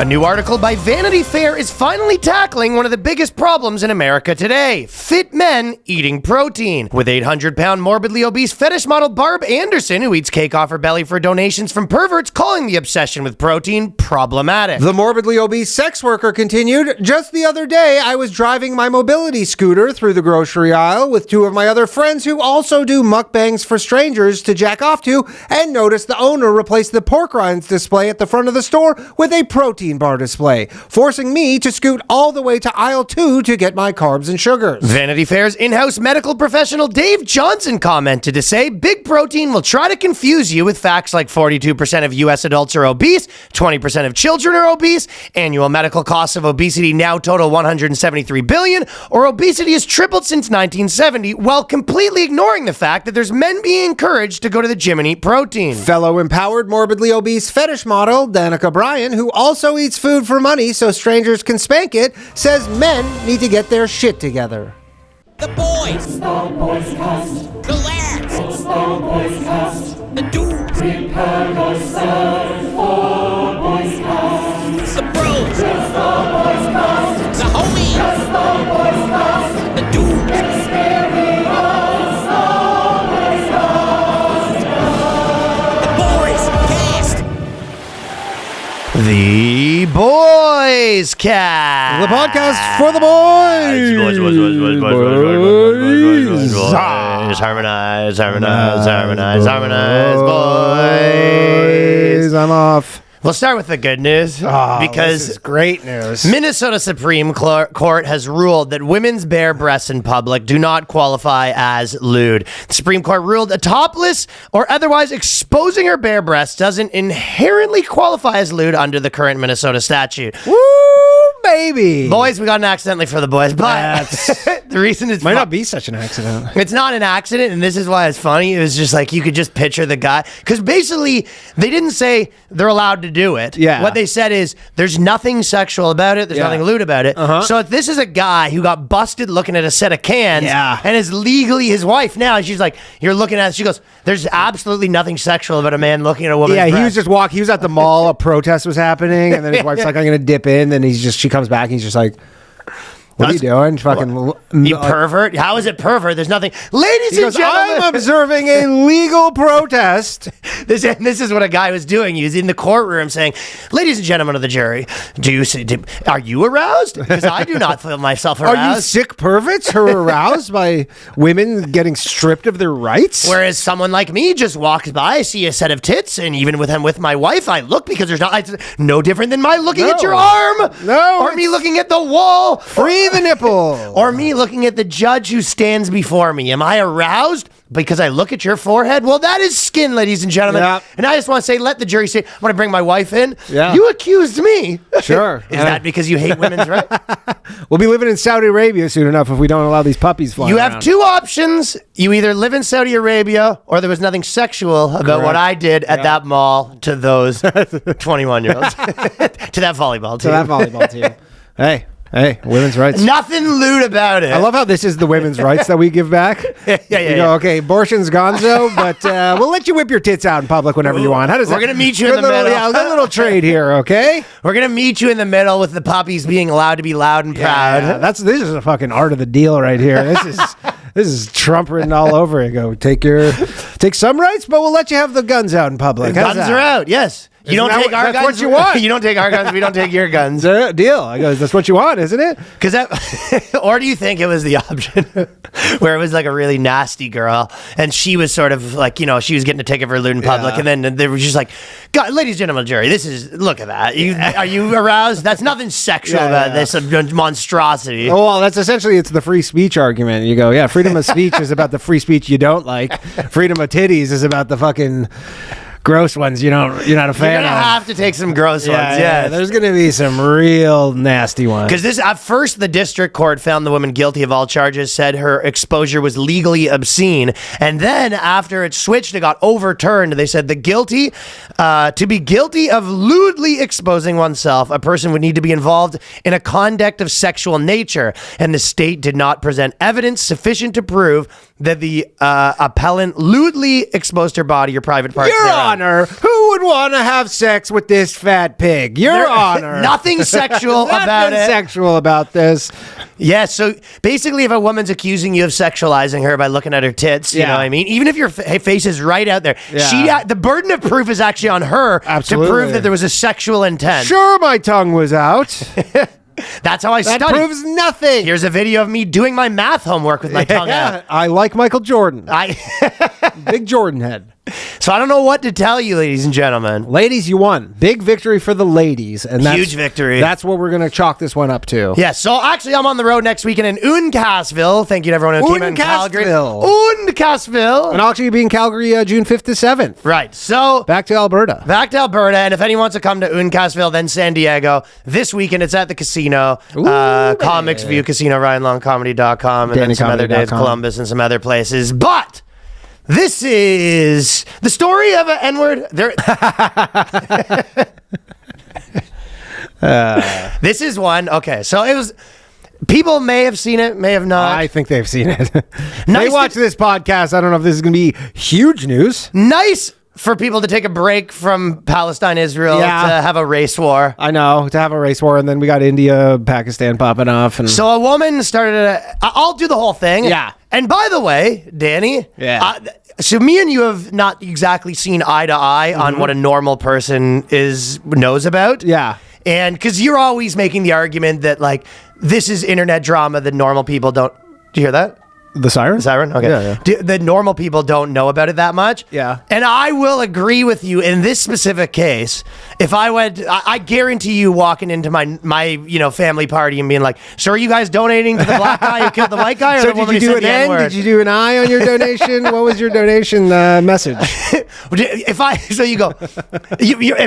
A new article by Vanity Fair is finally tackling one of the biggest problems in America today: fit men eating protein. With 800-pound morbidly obese fetish model Barb Anderson, who eats cake off her belly for donations from perverts, calling the obsession with protein problematic. The morbidly obese sex worker continued, "Just the other day, I was driving my mobility scooter through the grocery aisle with two of my other friends who also do mukbangs for strangers to jack off to, and noticed the owner replaced the pork rinds display at the front of the store with a protein bar display, forcing me to scoot all the way to aisle 2 to get my carbs and sugars." Vanity Fair's in-house medical professional Dave Johnson commented to say, "Big protein will try to confuse you with facts like 42% of U.S. adults are obese, 20% of children are obese, annual medical costs of obesity now total $173 billion, or obesity has tripled since 1970, while completely ignoring the fact that there's men being encouraged to go to the gym and eat protein." Fellow empowered morbidly obese fetish model Danica Bryan, who also eats food for money so strangers can spank it, says men need to get their shit together. The boys. It's the BOYSCAST. The lads. It's the BOYSCAST. The dudes. Prepare yourself for BOYSCAST. The bros. It's the BOYSCAST. The homies. It's the BOYSCAST. The dudes. Experience the BOYSCAST. The boys cast. The Boys Cast. The podcast for the boys. Harmonize, boys. I'm off. We'll start with the good news, because this is great news. Minnesota Supreme Court has ruled that women's bare breasts in public do not qualify as lewd. The Supreme Court ruled a topless or otherwise exposing her bare breasts doesn't inherently qualify as lewd under the current Minnesota statute. Woo, baby. Boys, we got an accidentally for the boys, but the reason it's Might not be such an accident. It's not an accident, and this is why it's funny. It was just like you could just picture the guy, because basically they didn't say they're allowed to do it. Yeah. What they said is there's nothing sexual about it. There's nothing lewd about it. So if this is a guy who got busted looking at a set of cans and is legally his wife now, and she's like, you're looking at it, she goes, there's absolutely nothing sexual about a man looking at a woman's breast. He was just walking. He was at the mall. A protest was happening, and then his wife's like, "I'm gonna dip in." And she comes back, and he's just like, "What are you doing? Fucking you pervert? How is it pervert? There's nothing." Ladies and gentlemen, I'm observing a legal protest. This is what a guy was doing. He was in the courtroom saying, "Ladies and gentlemen of the jury, are you aroused? Because I do not feel myself aroused." Are you sick perverts who are aroused by women getting stripped of their rights? Whereas someone like me just walks by, I see a set of tits, and even with my wife, I look, because there's no different than my looking at your arm, or me looking at the wall, free the nipple, or me looking at the judge who stands before me. Am I aroused because I look at your forehead? Well, that is skin, ladies and gentlemen. Yep. And I just want to say, let the jury say, I want to bring my wife in. Yeah. You accused me. Sure. Is that because you hate women's rights? We'll be living in Saudi Arabia soon enough if we don't allow these puppies flying You have around. two options. You either live in Saudi Arabia, or there was nothing sexual about what I did at that mall to those 21-year-olds. To that volleyball team. To that volleyball team. Hey, women's rights. Nothing lewd about it. I love how this is the women's rights that we give back. Yeah. We go, okay, abortion's gonzo, but we'll let you whip your tits out in public whenever you want. How does We're going to meet you in the middle. Yeah, a little trade here, okay? We're going to meet you in the middle with the puppies being allowed to be loud and proud. Yeah, this is a fucking art of the deal right here. This is Trump written all over it. Go take some rights, but we'll let you have the guns out in public. The guns are out, yes. You don't take our guns. That's what you want. You don't take our guns. We don't take your guns. Deal. I go, that's what you want, isn't it? Or do you think it was the option where it was like a really nasty girl, and she was sort of like, she was getting a ticket for lewd in public, and then they were just like, God, ladies and gentlemen, jury, look at that. Are you aroused? That's nothing sexual about this monstrosity. Oh, well, that's essentially, it's the free speech argument. You go, freedom of speech is about the free speech you don't like. Freedom of titties is about the fucking gross ones you're not a fan of. You're gonna have to take some gross ones. Yeah, there's gonna be some real nasty ones. Because at first the district court found the woman guilty of all charges, said her exposure was legally obscene, and then after it switched, it got overturned. They said to be guilty of lewdly exposing oneself, a person would need to be involved in a conduct of sexual nature, and the state did not present evidence sufficient to prove that the appellant lewdly exposed her body or private parts Your thereon. Honor. Who would want to have sex with this fat pig? Your Honor. Nothing sexual about Nothing it. sexual about this. Yeah, so basically if a woman's accusing you of sexualizing her by looking at her tits, you know what I mean? Even if your face is right out there, the burden of proof is actually on her Absolutely. to prove that there was a sexual intent. Sure, my tongue was out. That's how I That study. proves nothing. Here's a video of me doing my math homework with my tongue out. I like Michael Jordan. Big Jordan head. So I don't know what to tell you, ladies and gentlemen. Ladies, you won. Big victory for the ladies. And that's, Huge victory. That's what we're going to chalk this one up to. Yeah, so actually I'm on the road next weekend in Uncasville. Thank you to everyone who came in Calgary. Uncasville. And I'll actually be in Calgary June 5th to 7th. Right, so Back to Alberta. and if anyone wants to come to Uncasville, then San Diego, this weekend it's at the casino, Comics View Casino, RyanLongComedy.com, and then some other days, DannyComedy.com. Columbus and some other places. But this is the story of an N-word. This is one. Okay, so it was. People may have seen it, may have not. I think they've seen it. Nice They watch this podcast. I don't know if this is going to be huge news. Nice for people to take a break from Palestine, Israel, to have a race war. I know, to have a race war, and then we got India, Pakistan popping off. And So a woman started I'll do the whole thing. Yeah. And by the way, Danny, so me and you have not exactly seen eye to eye on what a normal person knows about. Yeah. And because you're always making the argument that, like, this is internet drama that normal people don't. Do you hear that? The siren? Siren? Okay. Yeah. The normal people don't know about it that much. Yeah. And I will agree with you in this specific case. If I went, I guarantee you walking into my family party and being like, so are you guys donating to the black guy who killed the white guy? Or So the did woman you who do said an the N? N-word? Did you do an I on your donation? What was your donation message? If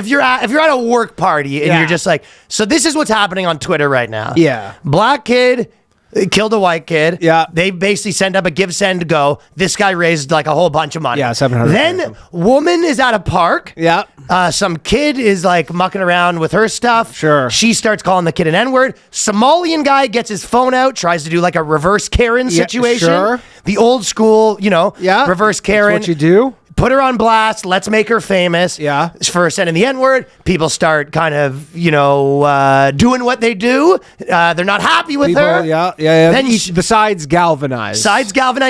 you're at a work party and you're just like, so this is what's happening on Twitter right now. Yeah. Black kid killed a white kid. Yeah. They basically send up a give, send, go. This guy raised like a whole bunch of money. Yeah, 700. Then woman is at a park. Yeah. Some kid is like mucking around with her stuff. Sure. She starts calling the kid an N-word. Somalian guy gets his phone out, tries to do like a reverse Karen situation. Sure. The old school, reverse Karen. That's what you do? Put her on blast. Let's make her famous. Yeah. For sending the N-word. People start kind of, doing what they do. They're not happy with her. Yeah. Then Besides galvanize.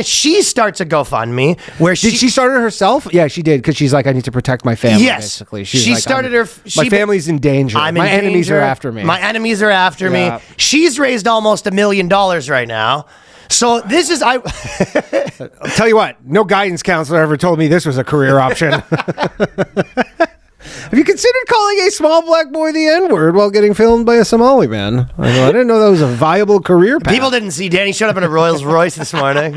she starts a GoFundMe where Did she start it herself? Yeah, she did, because she's like, I need to protect my family. Yes. Basically. She like, started her. My family's in danger. I'm my in enemies danger. are after me. My enemies are after Yeah. me. She's raised almost $1 million right now. So this is I'll tell you what, no guidance counselor ever told me this was a career option. Have you considered calling a small black boy the N-word while getting filmed by a Somali man? I didn't know that was a viable career path. People didn't see Danny showed up in a Rolls Royce this morning.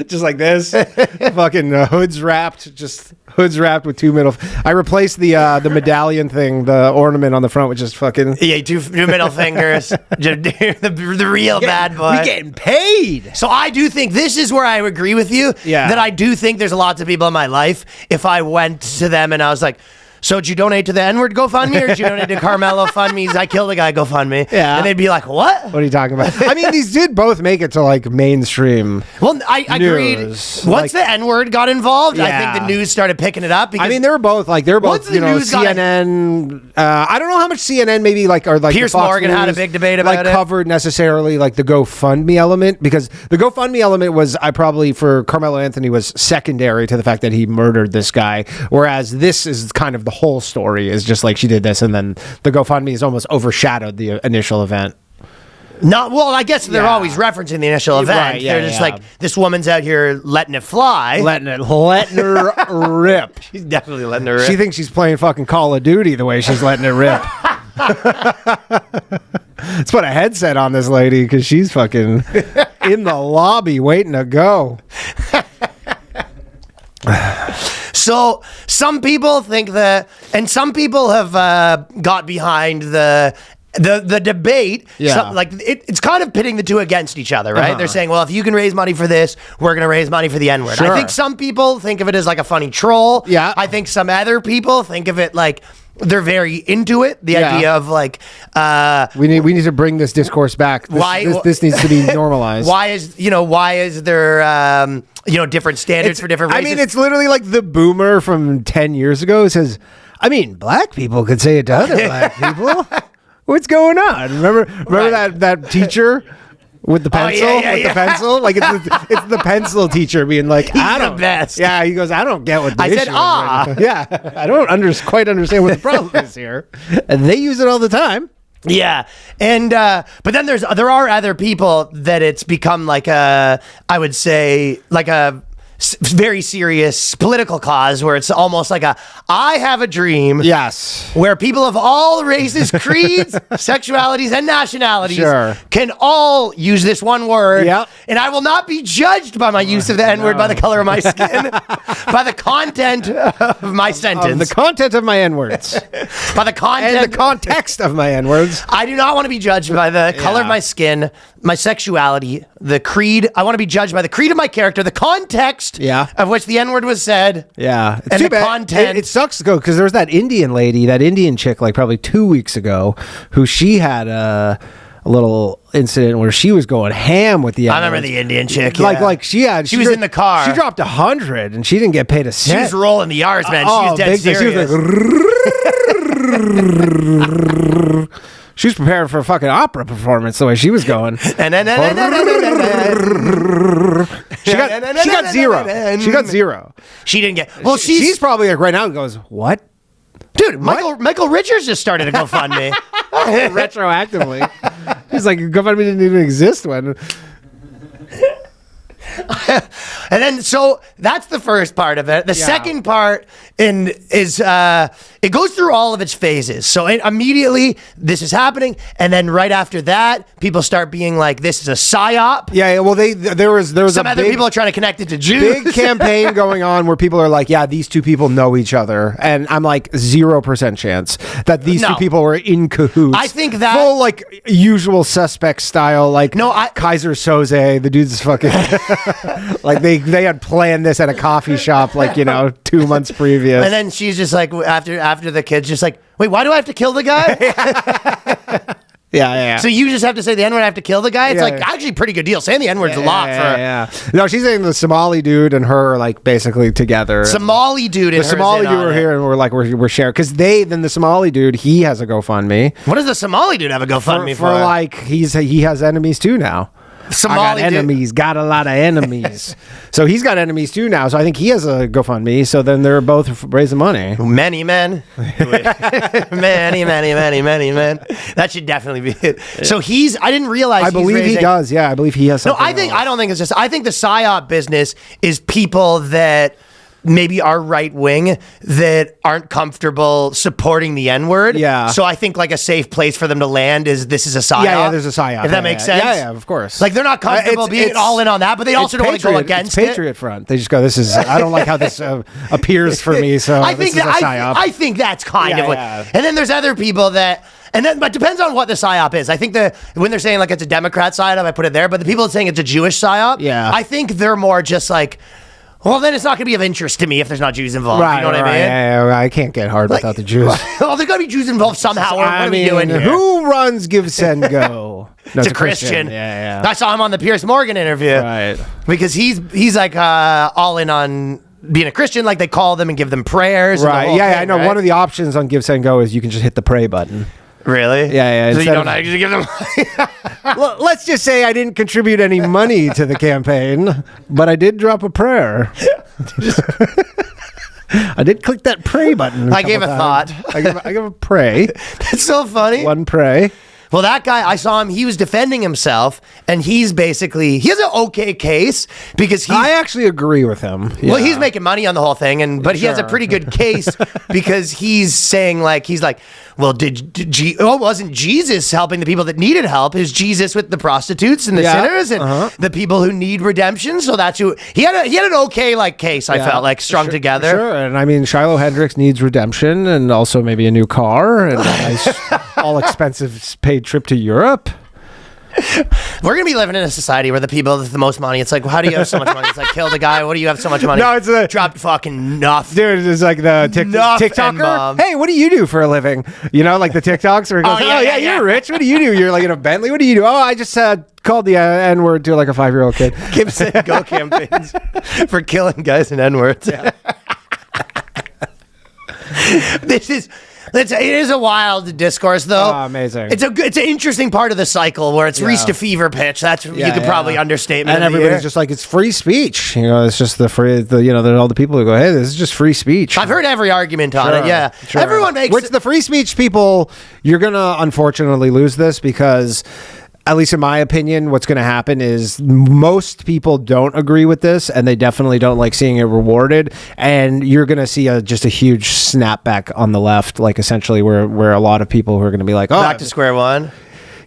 Just like this. Fucking hoods wrapped with two middle. I replaced the medallion thing, the ornament on the front, which is fucking. Yeah, two middle fingers. the real bad boy. We getting paid. So I do think this is where I agree with you. Yeah. That I do think there's lots of people in my life. If I went to them and I was like, so did you donate to the N-word GoFundMe or did you donate to Carmelo Fundme's I Killed a Guy GoFundMe? Yeah. And they'd be like, what? What are you talking about? I mean, these did both make it to like mainstream. Well, I agreed. News. Once the N-word got involved, I Yeah. think the news started picking it up. Because I mean, they were both Once the news got- CNN. I don't know how much CNN maybe or the Pierce Fox Morgan had a News, big debate about it. covered necessarily like the GoFundMe element, because the GoFundMe element was for Carmelo Anthony was secondary to the fact that he murdered this guy, whereas this is kind of the whole story. Is just like she did this, and then the GoFundMe has almost overshadowed the initial event. I guess they're always referencing the initial event. Right, yeah, They're just yeah. like, this woman's out here letting it fly. Letting her rip. She's definitely letting her rip. She thinks she's playing fucking Call of Duty the way she's letting it rip. Let's put a headset on this lady because she's fucking in the lobby waiting to go. So some people think that, and some people have got behind the debate. Yeah. It's kind of pitting the two against each other, right? Uh-huh. They're saying, well, if you can raise money for this, we're going to raise money for the N-word. Sure. I think some people think of it as like a funny troll. Yeah. I think some other people think of it like they're very into it. The Yeah. idea of like, We need to bring this discourse back. This needs to be normalized. why is there different standards for different races. I mean, it's literally like the boomer from 10 years ago who says, I mean, black people could say it to other black people. What's going on? Remember that teacher with the pencil? The pencil? Like it's the pencil teacher being like, He's the best. Yeah, he goes, I don't get what the issue said, is right now." Yeah, I don't quite understand what the problem is here. And they use it all the time. Yeah, and but then there are other people that it's become like I would say like a very serious political cause where it's almost like I have a dream. Yes. Where people of all races, creeds, sexualities, and nationalities can all use this one word. Yep. And I will not be judged by my use of the N-word by the color of my skin, by the content of my sentence. The content of my N-words. By the content. And the context of my N-words. I do not want to be judged by the color of my skin, my sexuality, the creed. I want to be judged by the creed of my character, the context of which the N-word was said. Yeah. It's and too the bad. content. It sucks to go because there was that Indian lady, that Indian chick, like probably 2 weeks ago, who she had a little incident where she was going ham with the N-word. I remember the Indian chick. Like she was in the car. She dropped 100 and she didn't get paid a cent. She was rolling the R's, man. She was dead serious. She was like, she was preparing for a fucking opera performance the way she was going. She got zero. She got zero. She didn't get. Well, she's probably like right now goes, what? Dude, Michael Richards just started a GoFundMe. Retroactively. He's like, GoFundMe didn't even exist when. And then, so that's the first part of it. The second part is it goes through all of its phases. So immediately this is happening, and then right after that, people start being like, "This is a psyop." Yeah. Well, there was some other people are trying to connect it to Jews. Big campaign going on where people are like, "Yeah, these two people know each other," and I'm like 0% chance that these two people were in cahoots. I think that full like usual suspect style, like Kaiser Soze, the dude's fucking like they had planned this at a coffee shop, like 2 months previous. And then she's just like, after the kid's just like, wait, why do I have to kill the guy? Yeah. So you just have to say the N-word, I have to kill the guy? It's actually a pretty good deal. Saying the N-word's a lot for... Yeah. No, she's saying the Somali dude and her are like basically together. Somali dude and the Somali dude were here and we're like, we're sharing. Because then the Somali dude, he has a GoFundMe. What does the Somali dude have a GoFundMe for? For like, he has enemies too now. Somali I got enemies, got a lot of enemies. So he's got enemies too now. So I think he has a GoFundMe. So then they're both raising money. Many men. many men. That should definitely be it. So I didn't realize I believe he does. Yeah, I believe he has something. I don't think it's just, I think the PSYOP business is people that maybe are right wing that aren't comfortable supporting the N-word. Yeah. So I think like a safe place for them to land is this is a PSYOP. Yeah, there's a PSYOP. If that makes sense. Yeah, of course. Like they're not comfortable being all in on that, but they also don't want to go against it's Patriot Front. They just go, I don't like how this appears for me, so this is a PSYOP. I think that's kind of what. And then there's other people that... but it depends on what the PSYOP is. I think when they're saying like it's a Democrat PSYOP, I put it there. But the people saying it's a Jewish PSYOP, I think they're more just like, well, then it's not going to be of interest to me if there's not Jews involved. Right, you know what I mean? Yeah, I can't get hard without the Jews. Well, there's got to be Jews involved somehow. What are we doing here? Who runs Give, Send, Go? No, it's a Christian. Yeah. I saw him on the Piers Morgan interview. Right. Because he's like all in on being a Christian. Like they call them and give them prayers. Right. Yeah, I know. Right? One of the options on Give, Send, Go is you can just hit the pray button. Really? Yeah. So you don't actually give them... Let's just say I didn't contribute any money to the campaign, but I did drop a prayer. I did click that pray button. I gave a thought. I gave a pray. That's so funny. One pray. Well, that guy, I saw him, he was defending himself, and he has an okay case because I actually agree with him. Well, he's making money on the whole thing, but he has a pretty good case because he's saying, well, wasn't Jesus helping the people that needed help? Is Jesus with the prostitutes and the sinners and the people who need redemption? So that's who he had an okay case. I felt like strung together. Sure, and I mean Shiloh Hendricks needs redemption and also maybe a new car and a nice all expenses paid trip to Europe. We're gonna be living in a society where the people with the most money, it's like, well, how do you have so much money? It's like, kill the guy. What do you have so much money? No, it's a- drop fucking nothing. Dude, it's like the Nothing, TikToker. Mom. Hey, what do you do for a living? You know, like the TikToks where it goes, Oh, yeah, yeah. you're rich. What do you do? You're like in a Bentley. What do you do? Oh, I just called the N-word to like a 5-year-old kid. Give Say Go campaigns for killing guys and N-words. It is a wild discourse, though. Oh, amazing. It's an interesting part of the cycle where it's reached a fever pitch. That's you could probably understatement. And of the everybody's year. just like, it's free speech. You know, it's just there's all the people who go, hey, this is just free speech. I've heard every argument on it. Yeah, Sure. everyone makes. Which the free speech people, you're gonna unfortunately lose this because, at least in my opinion, what's going to happen is most people don't agree with this, and they definitely don't like seeing it rewarded. And you're going to see just a huge snapback on the left, like essentially where a lot of people who are going to be like, oh, back to square one.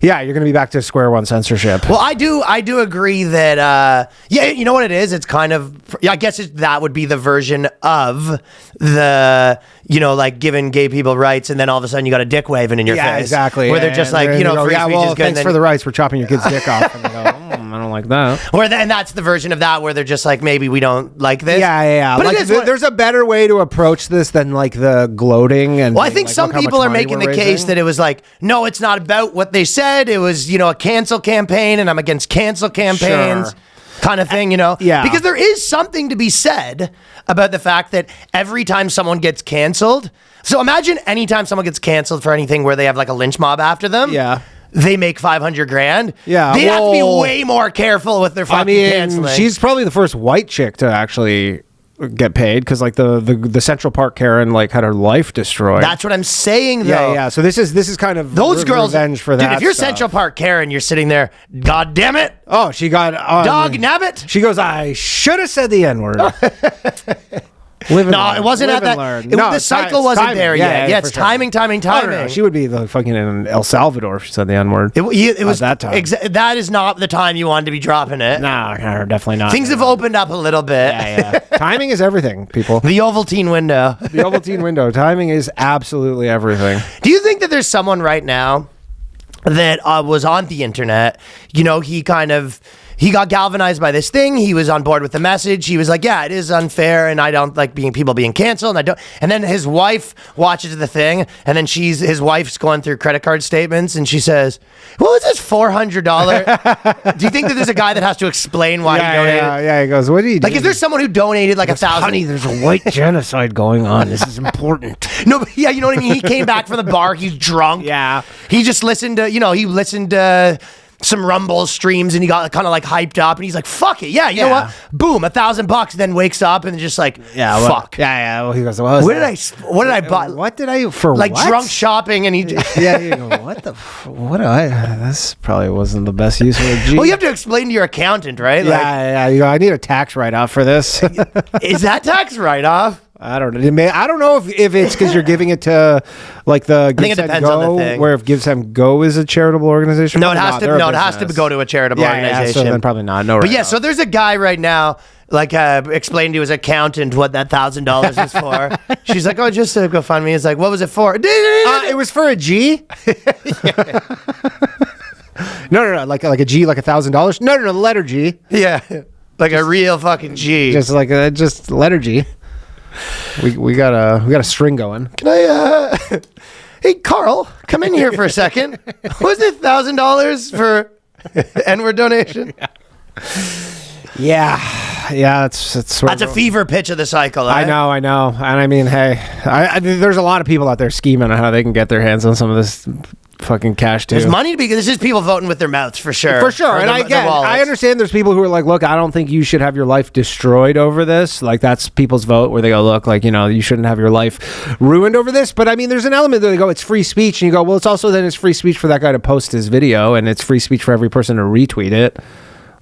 yeah, you're going to be back to square one censorship. Well, I do agree that you know what it is. It's kind of I guess that would be the version of the like giving gay people rights, and then all of a sudden you got a dick waving in your face. Yeah, exactly. Where they're just like they go, free yeah, speech well, is good. thanks for the rights. We're chopping your kid's dick off. And they go, I don't like that. and that's the version of that where they're just like, maybe we don't like this. Yeah. But Like, it is there's a better way to approach this than like the gloating and. Well, I being think like, some look how people much are money making we're the case raising. that it was like, no, it's not about what they said. It was, a cancel campaign, and I'm against cancel campaigns. Sure. Kind of thing, Yeah. Because there is something to be said about the fact that every time someone gets canceled, so imagine anytime someone gets canceled for anything where they have like a lynch mob after them. Yeah. They make $500,000. Yeah, They have to be well, way more careful with their fucking I mean, canceling. she's probably the first white chick to actually get paid because like the Central Park Karen like had her life destroyed. That's what I'm saying, though. yeah. So this is kind of Those girls, revenge for that. dude. If you're stuff. Central Park Karen, you're sitting there. God damn it, Oh, she got dog nabbit. She goes, I should have said the N-word. Live and No, learn. it wasn't Live at and that. learn. The it's cycle it's wasn't timing. there yet. Yeah, for it's sure. timing. Oh, no, she would be the fucking in El Salvador if she said the N-word. It was that time. that is not the time you wanted to be dropping it. No, definitely not. Things have opened up a little bit. Yeah. Timing is everything, people. The Ovaltine window. The Ovaltine window. Timing is absolutely everything. Do you think that there's someone right now that was on the internet? He got galvanized by this thing. He was on board with the message. He was like, yeah, it is unfair, and I don't like people being canceled. And I don't. And then his wife watches the thing, and then his wife's going through credit card statements, and she says, what was this $400? Do you think that there's a guy that has to explain why he donated? Yeah. He goes, what do you do? Like, is there someone who donated like $1,000? Honey, there's a white genocide going on. This is important. No, but yeah, you know what I mean? He came back from the bar. He's drunk. Yeah. He just listened to, some Rumble streams, and he got kind of like hyped up, and he's like, fuck it. Yeah, you know what? Boom, $1,000, then wakes up and just like, fuck. Well, he goes, what What did I buy? What did I, for Like what? drunk shopping, and he. Yeah, you go, what do I, this probably wasn't the best use of a G. Well, you have to explain to your accountant, right? Yeah, you go, I need a tax write-off for this. Is that tax write-off? I don't know. I don't know if it's because you're giving it to like the think it Give Send depends on the Go, thing. where if Give Send Go is a charitable organization. No, it Probably has not. to. They're a No, it has to business. go to a charitable organization. Yeah, so then probably not. No, But yeah, so there's a guy right now, like, explaining to his accountant what that $1,000 is for. She's like, oh, just to go fund me. He's like, what was it for? it was for a G. No, like a G, like $1,000. No, the letter G. Yeah, like a real fucking G. Just like just letter G. We got a string going. Can I? Hey, Carl, come in here for a second. Was it $1,000 for N-word donation? Yeah, it's sort That's of a fever pitch of the cycle. I know, and I mean, hey, there's a lot of people out there scheming on how they can get their hands on some of this fucking cash too. There's money to be. This is people voting with their mouths for sure. For sure. Or And I understand there's people who are like, look, I don't think you should have your life destroyed over this. Like, that's people's vote where they go, look, like, you shouldn't have your life ruined over this. But I mean, there's an element that they go, it's free speech. And you go, well, it's also then it's free speech for that guy to post his video, and it's free speech for every person to retweet it.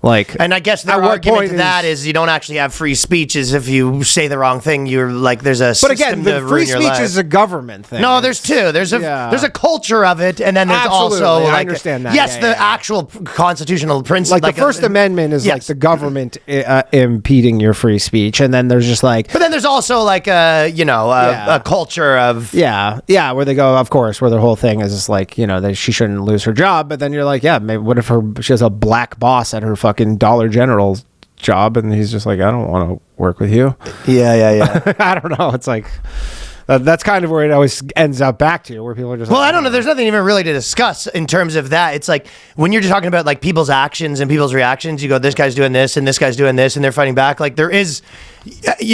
Like, And I guess their at what argument point to that is you don't actually have free speech. Is if you say the wrong thing, you're like there's a But system again, to the ruin free your speech life. is a government thing. No, there's two. There's a culture of it, and then there's Absolutely, also I like understand that. yes, Yeah, the yeah, yeah. actual constitutional principle. like the First Amendment is like yes. the government impeding your free speech, and then there's just like But then there's also like a Yeah. a culture of yeah, where they go, of course, where their whole thing is just like, she shouldn't lose her job. But then you're like, yeah, maybe what if she has a black boss at her fucking Dollar General job, and he's just like, I don't want to work with you. yeah. I don't know. It's like that's kind of where it always ends up back to, where people are just Well, like, I don't know. There's nothing even really to discuss in terms of that. It's like when you're just talking about like people's actions and people's reactions, you go, this guy's doing this and this guy's doing this and they're fighting back. Like there is,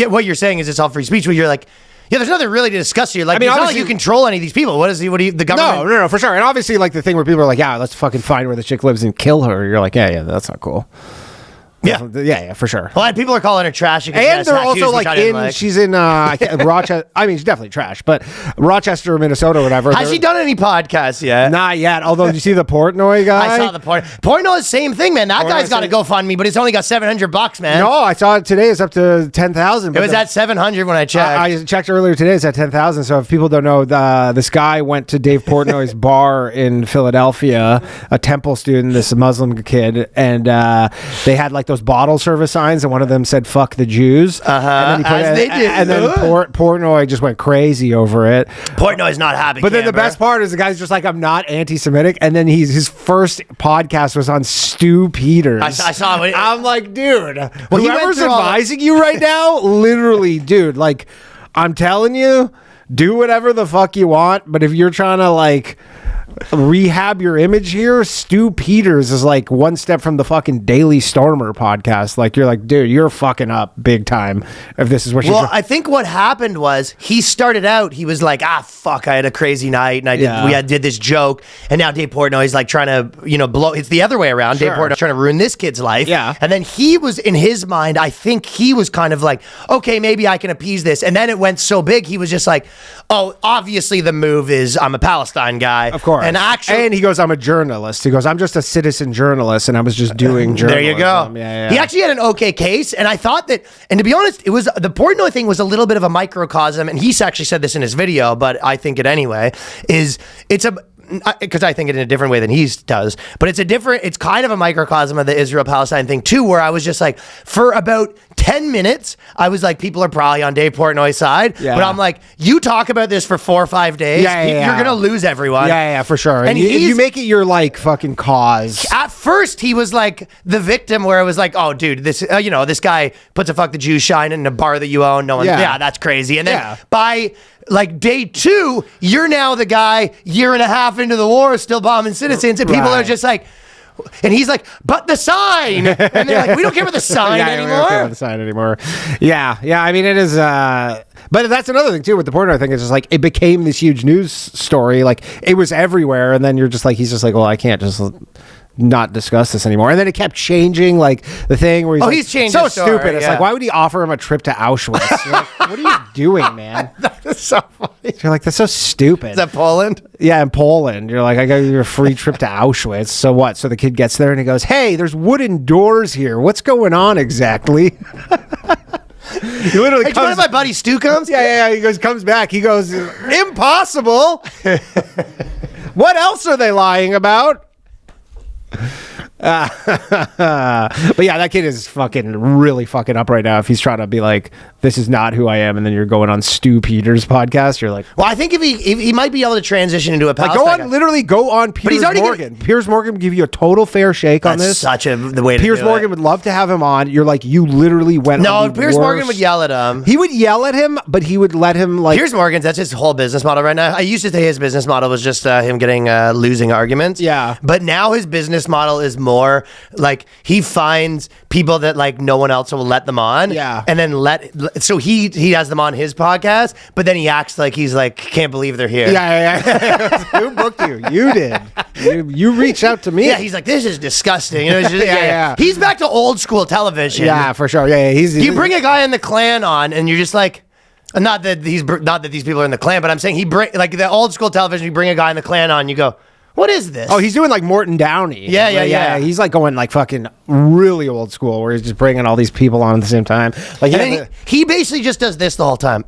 what you're saying is it's all free speech, where you're like, yeah, there's nothing really to discuss here. Like, it's not like obviously- you control any of these people. The government? No, for sure. And obviously, like the thing where people are like, yeah, let's fucking find where the chick lives and kill her. You're like, yeah, that's not cool. Yeah, for sure. Well, people are calling her trash. And they're also like she's in Rochester. I mean, she's definitely trash, but Rochester, Minnesota, or whatever. Has she done any podcasts yet? Not yet. Although, did you see the Portnoy guy? I saw the Portnoy, same thing, man. That guy's got to go fund me, but it's only got $700, man. No, I saw it today. It's up to 10,000. It was at 700 when I checked. I checked earlier today. It's at 10,000. So if people don't know, this guy went to Dave Portnoy's bar in Philadelphia, a Temple student, this Muslim kid, and they had like those bottle service signs, and one of them said "fuck the Jews." And then they did. And then Portnoy just went crazy over it. Portnoy's not happy. But then the best part is the guy's just like, I'm not anti-Semitic, and then his first podcast was on Stu Peters. I saw it. I'm like, dude, he went whoever's through all advising you right now, literally, dude, like, I'm telling you, do whatever the fuck you want, but if you're trying to like rehab your image here, Stu Peters is like one step from the fucking Daily Stormer podcast. Like, you're like, dude, you're fucking up big time if this is what you're I think what happened was he started out, he was like, fuck, I had a crazy night, and we did this joke, and now Dave Portnoy's like trying to, blow, it's the other way around. Sure. Dave Portnoy trying to ruin this kid's life. Yeah. And then he was, in his mind, I think he was kind of like, okay, maybe I can appease this. And then it went so big, he was just like, oh, obviously the move is I'm a Palestine guy. Of course. And actually, and he goes, I'm a journalist. He goes, I'm just a citizen journalist, and I was just doing journalism. there you go. Yeah. He actually had an okay case, and I thought that, and to be honest, it was the Portnoy thing was a little bit of a microcosm, and he actually said this in his video, but I think it anyway, because I think it in a different way than he does, but it's kind of a microcosm of the Israel-Palestine thing too, where I was just like, for about 10 minutes, I was like, people are probably on Dave Portnoy's side, but I'm like, you talk about this for 4 or 5 days, you're going to lose everyone. Yeah, for sure. And if you make it your like fucking cause. At first, he was like the victim, where it was like, "Oh, dude, this this guy puts a fuck the Jews shine in a bar that you own. No one, that's crazy." And then by like day 2, you're now the guy year and a half into the war, still bombing citizens, and people are just like. And he's like, but the sign. And they're like, we don't care about the sign anymore. We don't care about the sign anymore. Yeah. I mean, it is. But that's another thing too with the Portnoy thing. It's just like it became this huge news story. Like it was everywhere, and then you're just like, he's just like, well, I can't just not discuss this anymore. And then it kept changing, like the thing where he's changed so the story, stupid. It's yeah. like, why would he offer him a trip to Auschwitz? You're like, what are you doing, man? That's so funny. You're like, that's so stupid. Is that Poland? Yeah, in Poland. You're like, I got you a free trip to Auschwitz. So what? So the kid gets there and he goes, hey, there's wooden doors here. What's going on exactly? He literally Hey, one of my buddy Stu comes? Yeah. He comes back. He goes, impossible. What else are they lying about? But yeah, that kid is fucking really fucking up right now. If he's trying to be like, this is not who I am, and then you're going on Stu Peters' podcast, you're like, well, I think if he might be able to transition into a Palestine go on Piers Morgan. Piers Morgan would give you a total fair shake on this. Such the way to Piers do Morgan it. would love to have him on. You're like, you literally went. No, on the Piers Morgan worst- would yell at him. He would yell at him, but he would let him like. Piers Morgan's, that's his whole business model right now. I used to say his business model was just him getting losing arguments. Yeah. But now his business model is more like he finds people that like no one else will let them on. Yeah. And then so he has them on his podcast, but then he acts like he's like, can't believe they're here. Yeah. Who booked you? You did. You reached out to me. Yeah, he's like, this is disgusting. You know, it's just, Yeah. He's back to old school television. Yeah, for sure. Yeah. You bring a guy in the Klan on, and you're just like, not that these people are in the Klan, but I'm saying like the old school television. You bring a guy in the Klan on, you go, What is this? Oh, he's doing like Morton Downey. Yeah. He's like going like fucking really old school, where he's just bringing all these people on at the same time. Like, and then he basically just does this the whole time.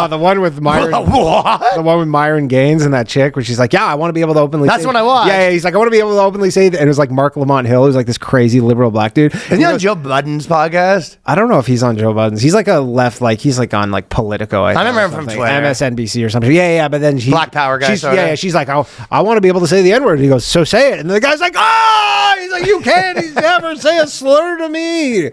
the one with Myron. What? The one with Myron Gaines and that chick, where she's like, "Yeah, I want to be able to openly." That's say what I watched. Yeah, he's like, "I want to be able to openly say that." And it was like Mark Lamont Hill, who's like this crazy liberal black dude. Isn't he on Joe Budden's podcast? I don't know if he's on Joe Budden's. He's like a left, like he's like on like Politico. I remember him from Twitter. MSNBC or something. Yeah. But then Black Power guy. She's like, "Oh, I want to be able to say the N-word." He goes, "So say it." And the guy's like, "Oh!" He's like, "You can't. He's never say a slur to me."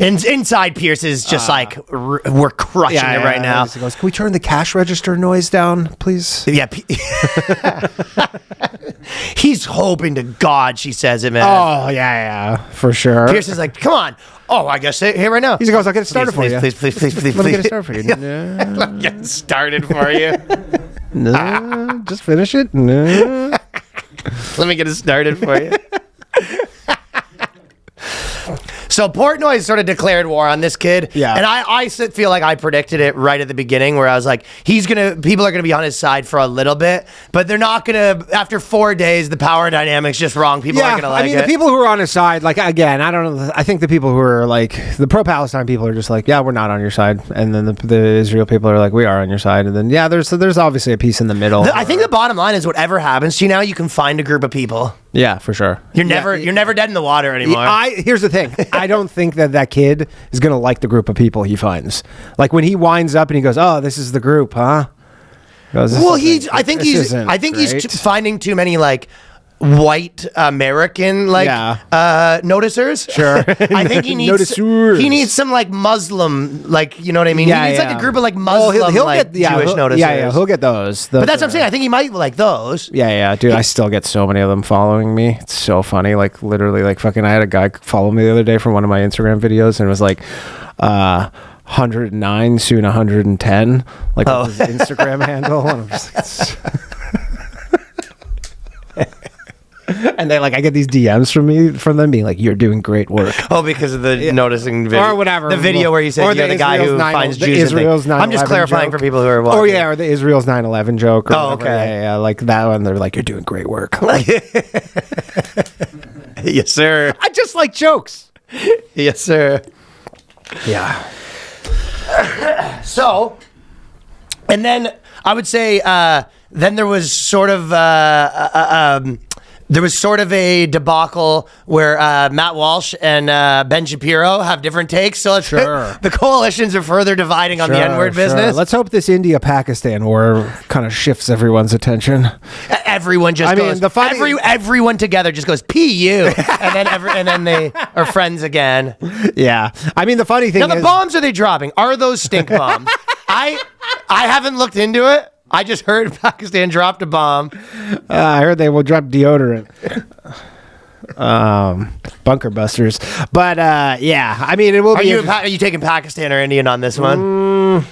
And inside Pierce is just like we're crushing it right now. He goes, "Can we turn the cash register noise down, please?" Yeah. He's hoping to God she says it, man. Oh yeah, for sure. Pierce is like, come on. Oh, I guess say it here right now. He goes, "I'll get it started for you." Please. Let me get it started for you. Let me get it started for you. No, just finish it. No. Let me get it started for you. So Portnoy sort of declared war on this kid. Yeah. And I feel like I predicted it right at the beginning, where I was like, people are going to be on his side for a little bit, but they're not going to, after 4 days, the power dynamic's just wrong. People aren't going to like it. the people who are on his side, like, again, I don't know. I think the people who are like, the pro-Palestine people are just like, yeah, we're not on your side. And then the Israel people are like, we are on your side. And then, yeah, there's obviously a piece in the middle. I think the bottom line is whatever happens to you now, you can find a group of people. Yeah, for sure. You're never dead in the water anymore. Here's the thing. I don't think that kid is going to like the group of people he finds. Like when he winds up and he goes, "Oh, this is the group, huh?" I think he's finding too many like white American noticers. Sure. I think he needs some like Muslim, like, you know what I mean? He needs like a group of like Muslim Jewish noticers. Yeah, he'll get those. But that's what I'm saying. I think he might like those. Yeah, dude, I still get so many of them following me. It's so funny. Like literally, like fucking, I had a guy follow me the other day from one of my Instagram videos, and it was like 109, soon 110, like his Instagram handle. And I'm just like, and I get these DMs from them being like, "You're doing great work." Oh, because of the noticing video or whatever, the video where you said you're the guy who finds Jews. Israel's 9/11 I'm just clarifying joke. for people who are watching. Or the Israel's 9/11 joke. Or whatever. Okay, yeah, like that one. They're like, "You're doing great work." Yes, sir. I just like jokes. Yes, sir. Yeah. So, and then I would say, then there was sort of a debacle where Matt Walsh and Ben Shapiro have different takes. So the coalitions are further dividing on the N-word business. Let's hope this India-Pakistan war kind of shifts everyone's attention. Everyone just goes. Everyone together just goes PU, and then they are friends again. Yeah, I mean the funny thing. Now the bombs are they dropping? Are those stink bombs? I haven't looked into it. I just heard Pakistan dropped a bomb. I heard they will drop deodorant. Bunker busters. But yeah, I mean it will be. Are you taking Pakistan or Indian on this one?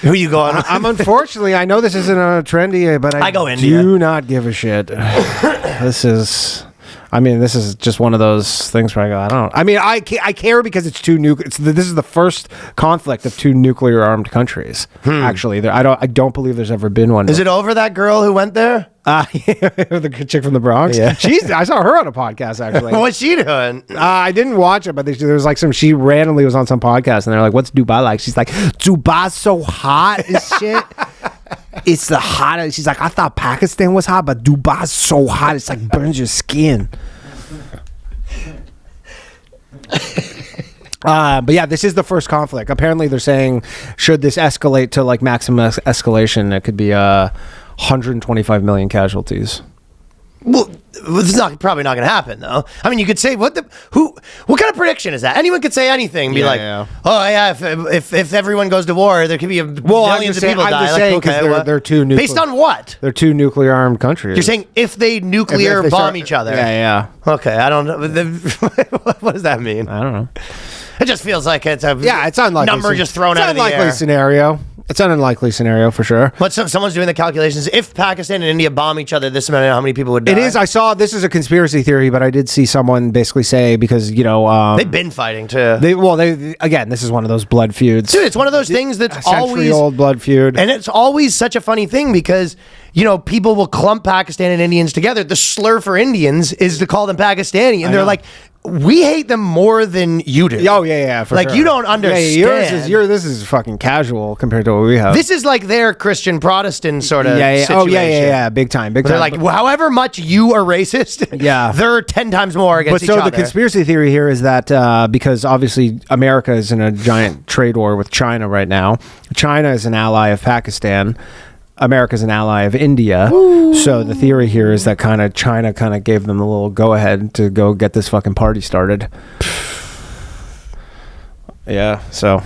Who you going? I'm unfortunately. I know this isn't a trendy, but I go India. Do not give a shit. This is just one of those things where I go, I don't know. I mean, I care because it's two this is the first conflict of two nuclear armed countries. Actually, I don't believe there's ever been one. Is it over that girl who went there? The chick from the Bronx. Yeah. I saw her on a podcast actually. What's she doing? I didn't watch it, but there was like she randomly was on some podcast, and they're like, "What's Dubai like?" She's like, "Dubai's so hot and shit." It's the hottest. She's like, I thought Pakistan was hot, but Dubai's so hot, it's like burns your skin. But yeah, this is the first conflict. Apparently, they're saying should this escalate to like maximum escalation, it could be 125 million casualties. Well, it's probably not going to happen, though. I mean, you could say what kind of prediction is that? Anyone could say anything, and be oh yeah, if everyone goes to war, there could be millions of people die. I'm just saying because they're two nuclear. Based on what? They're two nuclear armed countries. You're saying if they nuclear bomb each other? Yeah. Okay, I don't know. What does that mean? I don't know. It just feels like it's it's unlikely. Number just thrown out of the air. Unlikely scenario. It's an unlikely scenario for sure. But someone's doing the calculations. If Pakistan and India bomb each other, this amount, how many people would die? It is. I saw this is a conspiracy theory, but I did see someone basically say because they've been fighting too. They again, this is one of those blood feuds. Dude, it's one of those things that's always century-old blood feud, and it's always such a funny thing because people will clump Pakistan and Indians together. The slur for Indians is to call them Pakistani, and they're like, we hate them more than you do. Oh yeah, for like sure. You don't understand. This is fucking casual compared to what we have. This is like their Christian Protestant sort of situation. Oh yeah, big time. They're like, however much you are racist, they're 10 times more against each other. But so the conspiracy theory here is that because obviously America is in a giant trade war with China right now. China is an ally of Pakistan. America's an ally of India. Ooh. So the theory here is that China gave them a little go ahead to go get this fucking party started. Yeah, so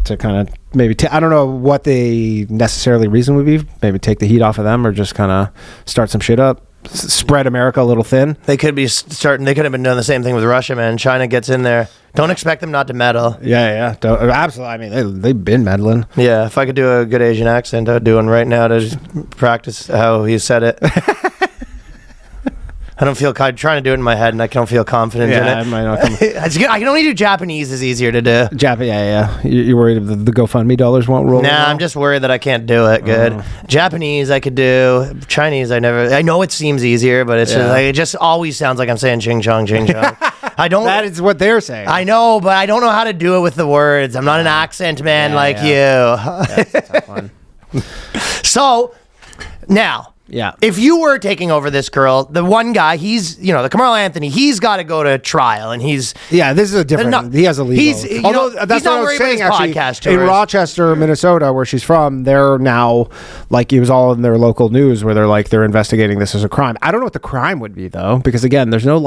to kind of maybe I don't know what the necessarily reason would be. Maybe take the heat off of them or just kind of start some shit up. Spread America a little thin. They could be starting. They could have been doing the same thing with Russia, man. China gets in there. Don't expect them not to meddle. Yeah. Absolutely. I mean, they've been meddling. Yeah. If I could do a good Asian accent, I'd do one right now to just practice how he said it. I don't feel trying to do it in my head, and I don't feel confident in it. I might not I can only do Japanese. Is easier to do. Yeah. You're worried the GoFundMe dollars won't roll? Nah, I'm just worried that I can't do it good. Japanese I could do. Chinese I never. I know it seems easier, but it's just, it just always sounds like I'm saying ching chong ching chong. I don't. That is what they're saying. I know, but I don't know how to do it with the words. I'm not an accent man like you. That's a tough one. So now. Yeah. If you were taking over this girl, the one guy, he's, the Carmelo Anthony, he's got to go to trial, and he's... Yeah, this is a different... he has a legal... That's he's what I was saying, actually. In Rochester, Minnesota, where she's from, they're now, like, it was all in their local news where they're investigating this as a crime. I don't know what the crime would be, though, because, again, there's no,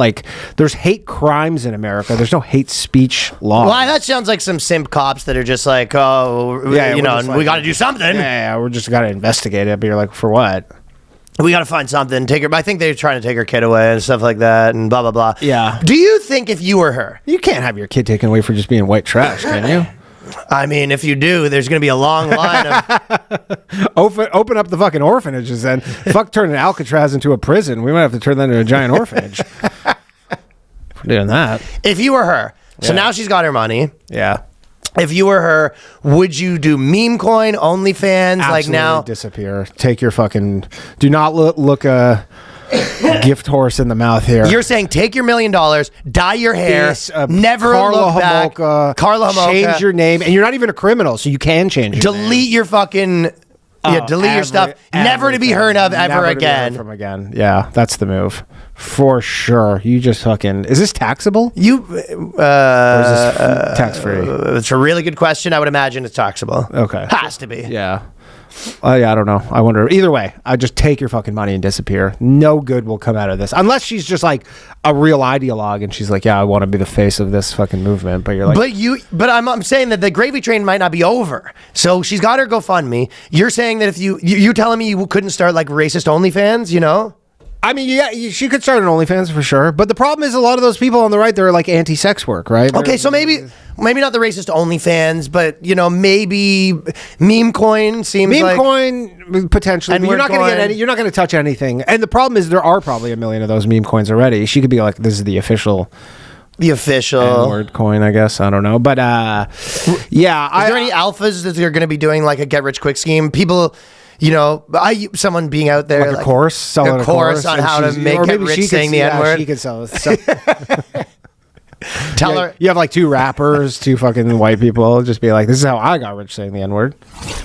there's hate crimes in America. There's no hate speech law. Well, that sounds like some simp cops that are just like, we got to do something. Yeah, we're just got to investigate it. But you're like, for what? We got to find something. Take her. I think they're trying to take her kid away and stuff like that, and blah blah blah. Yeah. Do you think if you were her, you can't have your kid taken away for just being white trash, can you? I mean, if you do, there's going to be a long line of... Open up the fucking orphanages then. Fuck turning Alcatraz into a prison. We might have to turn that into a giant orphanage. For doing that. If you were her, so now she's got her money. Yeah. If you were her, would you do meme coin, OnlyFans? Absolutely like now, disappear. Take your fucking. Do not look a gift horse in the mouth here. You're saying take your $1 million, dye your hair, never Carla look back. Carla Homolka. Change your name, and you're not even a criminal, so you can change your name. Delete your fucking. Delete your stuff. Never to be heard of ever again. From again. Yeah, that's the move. For sure. You just fucking... Is this taxable? Or is this tax-free? It's a really good question. I would imagine it's taxable. Okay. Has to be. Yeah. I don't know. I wonder. Either way, I just take your fucking money and disappear. No good will come out of this. Unless she's just like a real ideologue and she's like, yeah, I want to be the face of this fucking movement. But you're like... But I'm saying that the gravy train might not be over. So she's got her GoFundMe. You're saying that if you're telling me you couldn't start like racist OnlyFans, I mean, yeah, she could start an OnlyFans for sure. But the problem is a lot of those people on the right, they're like anti-sex work, right? Okay, so maybe not the racist OnlyFans, but, maybe meme coin seems like... Meme coin, potentially. But you're not going to get any... You're not going to touch anything. And the problem is there are probably 1 million of those meme coins already. She could be like, this is the official... N-word coin, I guess. I don't know. But, yeah. Is there any alphas that are going to be doing like a get-rich-quick scheme? People... someone being out there like a course, selling a course on how to make it rich saying the N-word. She could sell it. Tell her. You have like 2 rappers, 2 fucking white people. Just be like, this is how I got rich saying the N-word.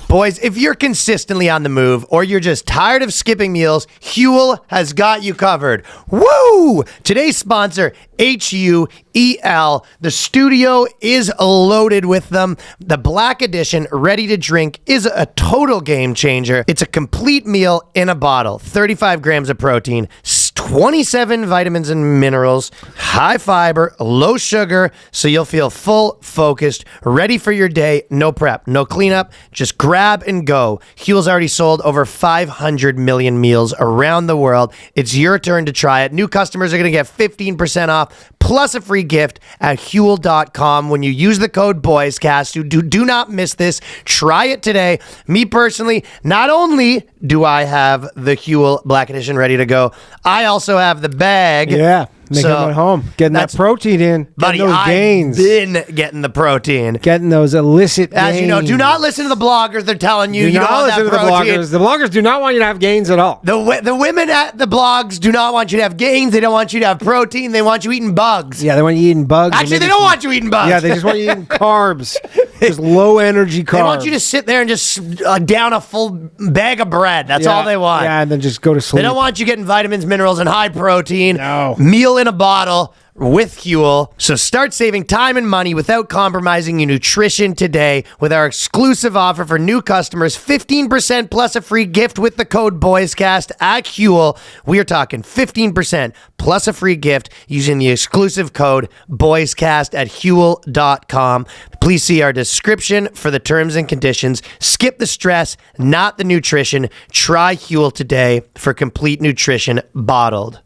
Boys, if you're consistently on the move or you're just tired of skipping meals, Huel has got you covered. Woo! Today's sponsor, Huel. The studio is loaded with them. The Black Edition, ready to drink, is a total game changer. It's a complete meal in a bottle. 35 grams of protein, 27 vitamins and minerals, high fiber, low sugar, so you'll feel full, focused, ready for your day. No prep, no cleanup, just grab and go. Huel's already sold over 500 million meals around the world. It's your turn to try it. New customers are going to get 15% off plus a free gift at Huel.com when you use the code BOYSCAST. Do not miss this. Try it today. Me personally, not only do I have the Huel Black Edition ready to go, I also have the bag. Yeah. Make them at home. Getting that protein in. Buddy, those gains. I've been getting the protein. Getting those illicit gains. As you know, do not listen to the bloggers. They're telling you you don't want that protein. The bloggers do not want you to have gains at all. The women at the blogs do not want you to have gains. They don't want you to have protein. They want you eating bugs. Yeah, they want you eating bugs. Actually, they don't want you eating bugs. Yeah, they just want you eating carbs. Just low energy carbs. They want you to sit there and just down a full bag of bread. That's all they want. Yeah, and then just go to sleep. They don't want you getting vitamins, minerals, and high protein. No. Meal in a bottle with Huel. So start saving time and money without compromising your nutrition today with our exclusive offer for new customers, 15% plus a free gift with the code BOYSCAST at Huel. We are talking 15% plus a free gift using the exclusive code BOYSCAST at Huel.com. Please see our description for the terms and conditions. Skip the stress, not the nutrition. Try Huel today for complete nutrition bottled.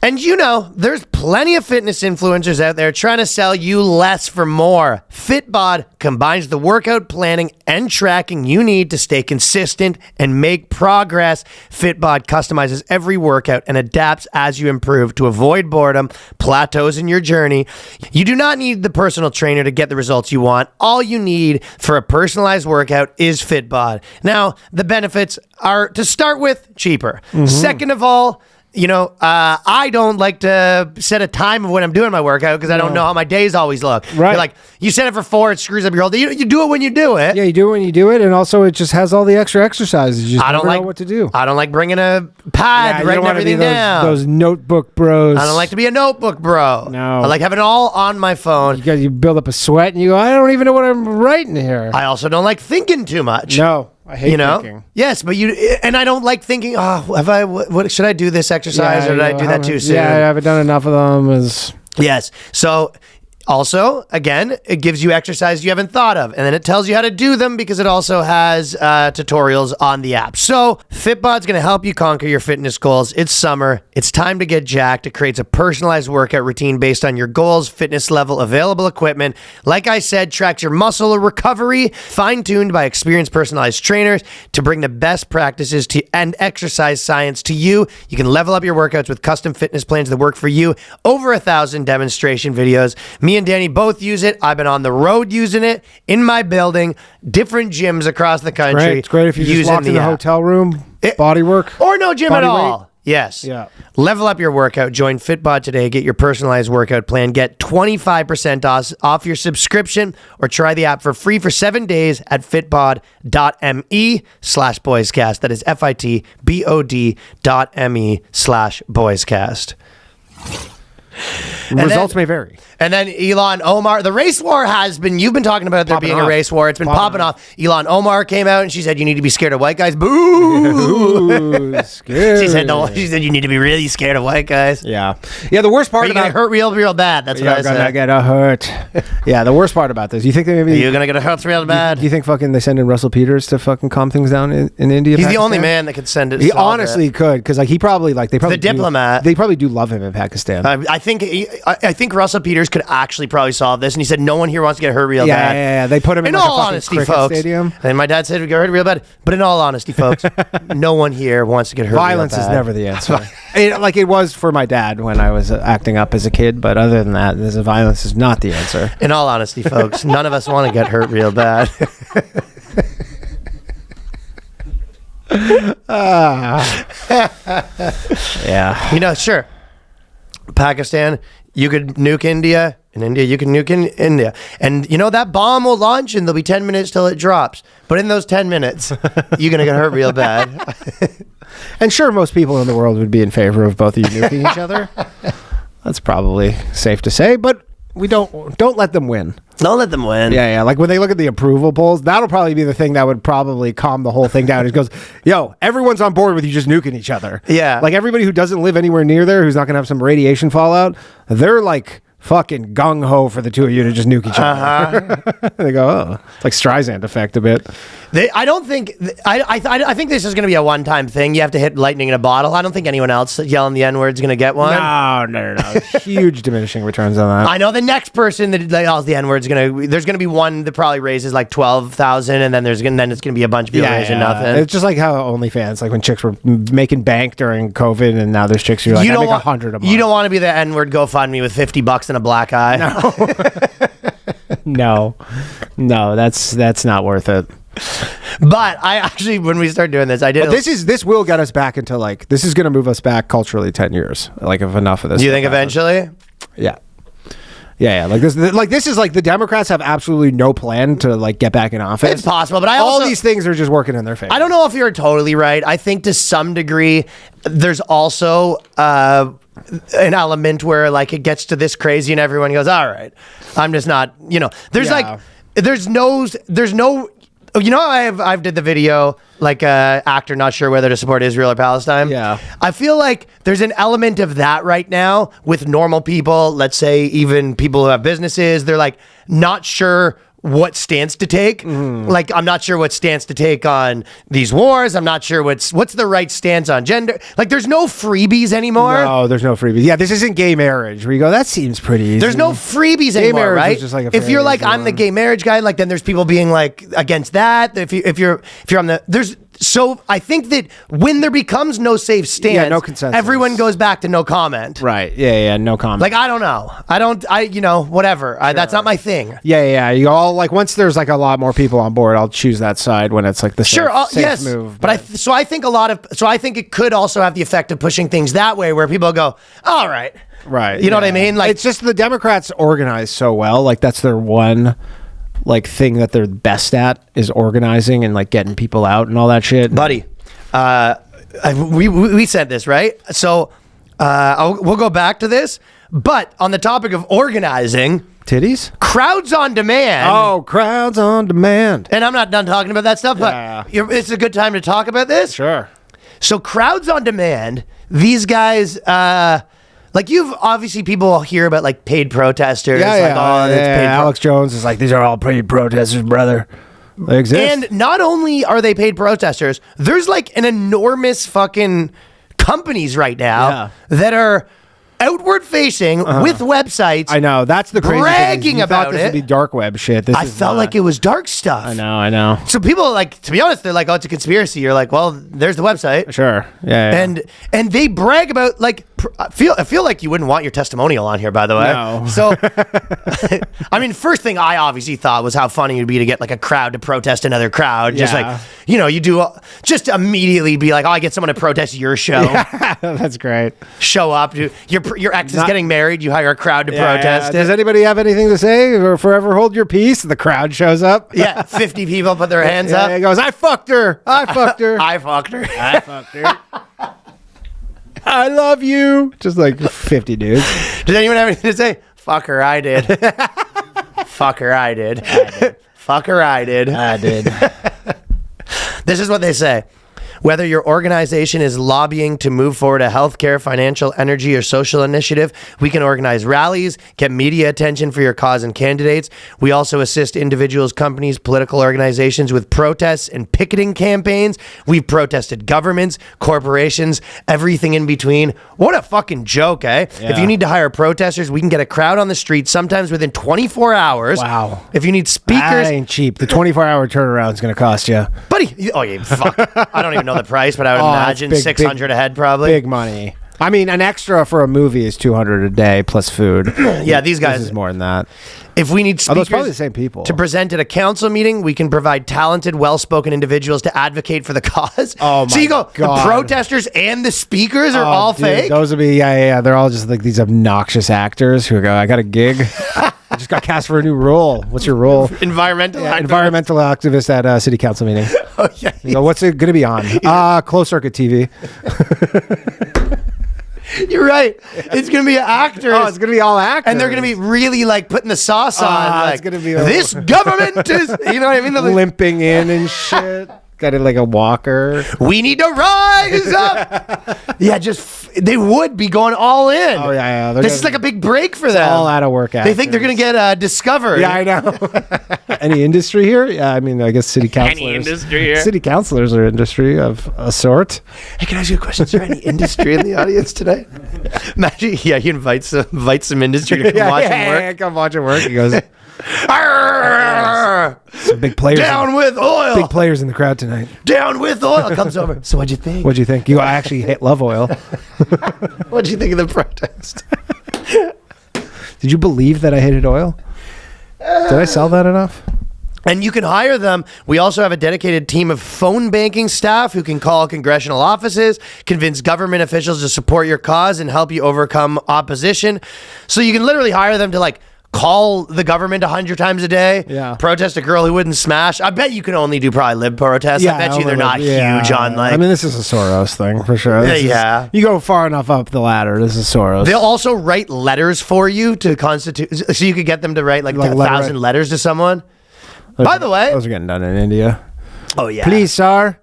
And you know, there's plenty of fitness influencers out there trying to sell you less for more. Fitbod combines the workout planning and tracking you need to stay consistent and make progress. Fitbod customizes every workout and adapts as you improve to avoid boredom, plateaus in your journey. You do not need the personal trainer to get the results you want. All you need for a personalized workout is Fitbod. Now, the benefits are, to start with, cheaper. Second of all, you know, I don't like to set a time of when I'm doing my workout because I don't know how my days always look. Right. You're like, you set it for 4, it screws up your whole day. You do it when you do it. Yeah, you do it when you do it, and also it just has all the extra exercises. You just never know what to do. I don't like bringing a pad, writing everything down. Those notebook bros. I don't like to be a notebook bro. No. I like having it all on my phone. You build up a sweat, and you go, I don't even know what I'm writing here. I also don't like thinking too much. No. I hate thinking. Yes, but and I don't like thinking, what should I do this exercise or did I do that too soon? Yeah, I haven't done enough of them. Yes. So also, again, it gives you exercise you haven't thought of, and then it tells you how to do them because it also has tutorials on the app. So Fitbod's going to help you conquer your fitness goals. It's summer. It's time to get jacked. It creates a personalized workout routine based on your goals, fitness level, available equipment. Like I said, tracks your muscle recovery, fine-tuned by experienced personalized trainers to bring the best practices and exercise science to you. You can level up your workouts with custom fitness plans that work for you. Over 1,000 demonstration videos. Me and Danny both use it. I've been on the road using it, in my building, different gyms across the country. It's great if you just walk in the hotel room, body work. Or no gym at all. Weight. Yes. Yeah. Level up your workout. Join Fitbod today. Get your personalized workout plan. Get 25% off your subscription or try the app for free for 7 days at fitbod.me/boyscast. That is fitbod.me/boyscast. Results may vary. And then Elon Omar, the race war you've been talking about there being a race war. It's been popping off. Elon Omar came out and she said, you need to be scared of white guys. Boo! Scary. She said, you need to be really scared of white guys. Yeah. Yeah, the worst part about it. You're going to hurt real bad. That's what I said. You're going to get hurt. Yeah, the worst part about this. You think they maybe... You're going to get hurt real bad. Do you think fucking they send in Russell Peters to fucking calm things down in India? He's the only man that could send it. He honestly could, because like he probably the diplomat. They probably do love him in Pakistan. I think Russell Peters could actually probably solve this, and he said no one here wants to get hurt real bad. Yeah. They put him in like all honesty, folks. Stadium. And my dad said we get hurt real bad, but in all honesty, folks, no one here wants to get hurt. Violence real bad. is never the answer. It was for my dad when I was acting up as a kid, but other than that, violence is not the answer. In all honesty, folks, none of us want to get hurt real bad. Yeah. You know, sure. Pakistan, you could nuke India. In India, you can nuke India. And, you know, that bomb will launch and there'll be 10 minutes till it drops. But in those 10 minutes, you're going to get hurt real bad. And sure, most people in the world would be in favor of both of you nuking each other. That's probably safe to say, but we don't let them win. Don't let them win. Yeah. Like when they look at the approval polls, that'll probably be the thing that would probably calm the whole thing down. It goes, yo, everyone's on board with you just nuking each other. Yeah. Like everybody who doesn't live anywhere near there, who's not going to have some radiation fallout, they're like fucking gung-ho for the two of you to just nuke each other. They go, oh, it's like Streisand effect a bit. I don't think I think this is going to be a one-time thing. You have to hit lightning in a bottle. I don't think anyone else yelling the N-word is going to get one. No. Huge diminishing returns on that. I know the next person that yells the N-word is going to. There's going to be one that probably raises like 12,000, and then it's going to be a bunch of people raising nothing. It's just like how OnlyFans, like when chicks were making bank during COVID, and now there's chicks who are like, I make 100 a month. You don't want to be the N-word GoFundMe with $50 and a black eye. No. No, that's not worth it. But I actually, when we start doing this, I did. But this will get us back into like, this is going to move us back culturally 10 years. Like if enough of this. Do you think eventually? Yeah. Yeah. Like this is like the Democrats have absolutely no plan to like get back in office. It's possible, but all these things are just working in their favor. I don't know if you're totally right. I think to some degree, there's also an element where like it gets to this crazy and everyone goes, all right, I'm just not, there's there's no, I've did the video like actor not sure whether to support Israel or Palestine. Yeah. I feel like there's an element of that right now with normal people, let's say even people who have businesses, they're like not sure what stance to take. Like, I'm not sure what stance to take on these wars. I'm not sure what's the right stance on gender. Like, there's no freebies anymore. No, there's no freebies. Yeah, this isn't gay marriage where you go, that seems pretty easy. There's no freebies anymore, right? Just like if you're like, I'm the gay marriage guy, like then there's people being like against that. If you're on the so I think that when there becomes no safe stance, no consensus, everyone goes back to no comment. Right. Yeah. No comment. Like, I don't know. Whatever. Sure. That's not my thing. Yeah. You all like once there's like a lot more people on board, I'll choose that side when it's like the safe move. But I think I think it could also have the effect of pushing things that way where people go, all right. Right. You know what I mean? Like, it's just the Democrats organize so well. Like that's their one like thing that they're best at is organizing and like getting people out and all that shit. Buddy, we said this, right? So we'll go back to this. But on the topic of organizing, titties, crowds on demand. Oh, crowds on demand. And I'm not done talking about that stuff, but it's a good time to talk about this. Sure. So crowds on demand, these guys, like you've obviously people hear about like paid protesters. Alex Jones is like, these are all paid protesters, brother. They exist. And not only are they paid protesters, there's like an enormous fucking companies right now that are outward facing with websites. I know, that's the crazy bragging thing. about this it. Would be dark web shit. I felt like it was dark stuff. I know. So people like, to be honest, they're like, oh, it's a conspiracy. You're like, well, there's the website. Sure. Yeah. And they brag about like, I feel like you wouldn't want your testimonial on here, by the way. No. So, I mean, first thing I obviously thought was how funny it would be to get like a crowd to protest another crowd. Just like, you do just immediately be like, oh, I get someone to protest your show. Yeah, that's great. Show up. Your ex is getting married. You hire a crowd to protest. Does anybody have anything to say or forever hold your peace? The crowd shows up. Yeah, 50 people put their hands up. He goes, I fucked her. I fucked her. I fucked her. I fucked her. I love you. Just like 50 dudes. Does anyone have anything to say? Fuck her, I did. Fuck her, I did. Fuck her, I did. I did. This is what they say. Whether your organization is lobbying to move forward a healthcare, financial, energy, or social initiative, we can organize rallies, get media attention for your cause and candidates. We also assist individuals, companies, political organizations with protests and picketing campaigns. We've protested governments, corporations, everything in between. What a fucking joke, eh? Yeah. If you need to hire protesters, we can get a crowd on the street, sometimes within 24 hours. Wow. If you need speakers... That ain't cheap. The 24-hour turnaround is going to cost you. Buddy, oh yeah, fuck. I don't even know the price, but I would imagine big, 600 a head probably. Big money. I mean, an extra for a movie is $200 a day plus food. Yeah, these guys this is more than that. If we need speakers it's probably the same people to present at a council meeting, we can provide talented, well-spoken individuals to advocate for the cause. Oh my So you go, God. the protesters and the speakers are all fake? Those would be, they're all just like these obnoxious actors who go, I got a gig. I just got cast for a new role. What's your role? Environmental activist. Environmental activist at a city council meeting. Oh, yeah. You go, what's it going to be on? Closed circuit TV. You're right. It's going to be actors. Oh, it's going to be all actors. And they're going to be really like putting the sauce on. Like, it's gonna be this government is, you know what I mean? limping in and shit. Got it like a walker. We need to rise up. Yeah, just they would be going all in. Oh, yeah. This is like a big break for them. all out of work. They think they're going to get discovered. Yeah, I know. Any industry here? Yeah, I mean, I guess city councilors. Any industry here. City councilors are industry of a sort. Hey, can I ask you a question? Is there any industry in the audience today? Imagine, he invites some industry to come watch him work. Yeah, come watch him work. He goes, Arrgh! some big players. Down with oil. Big players in the crowd tonight. Down with oil. Comes over. So what'd you think? What'd you think? I actually love oil. What'd you think of the protest? Did you believe that I hated oil? Did I sell that enough? And you can hire them. We also have a dedicated team of phone banking staff who can call congressional offices, convince government officials to support your cause, and help you overcome opposition. So you can literally hire them to like call the government 100 times a day. Yeah. Protest a girl who wouldn't smash. I bet you can only do probably lib protests. I bet you they're not huge on like. I mean, this is a Soros thing for sure. Yeah. You go far enough up the ladder. This is Soros. They'll also write letters for you to constitute, so you could get them to write like 1,000 letters to someone. By the way, those are getting done in India. Oh yeah. Please, sir.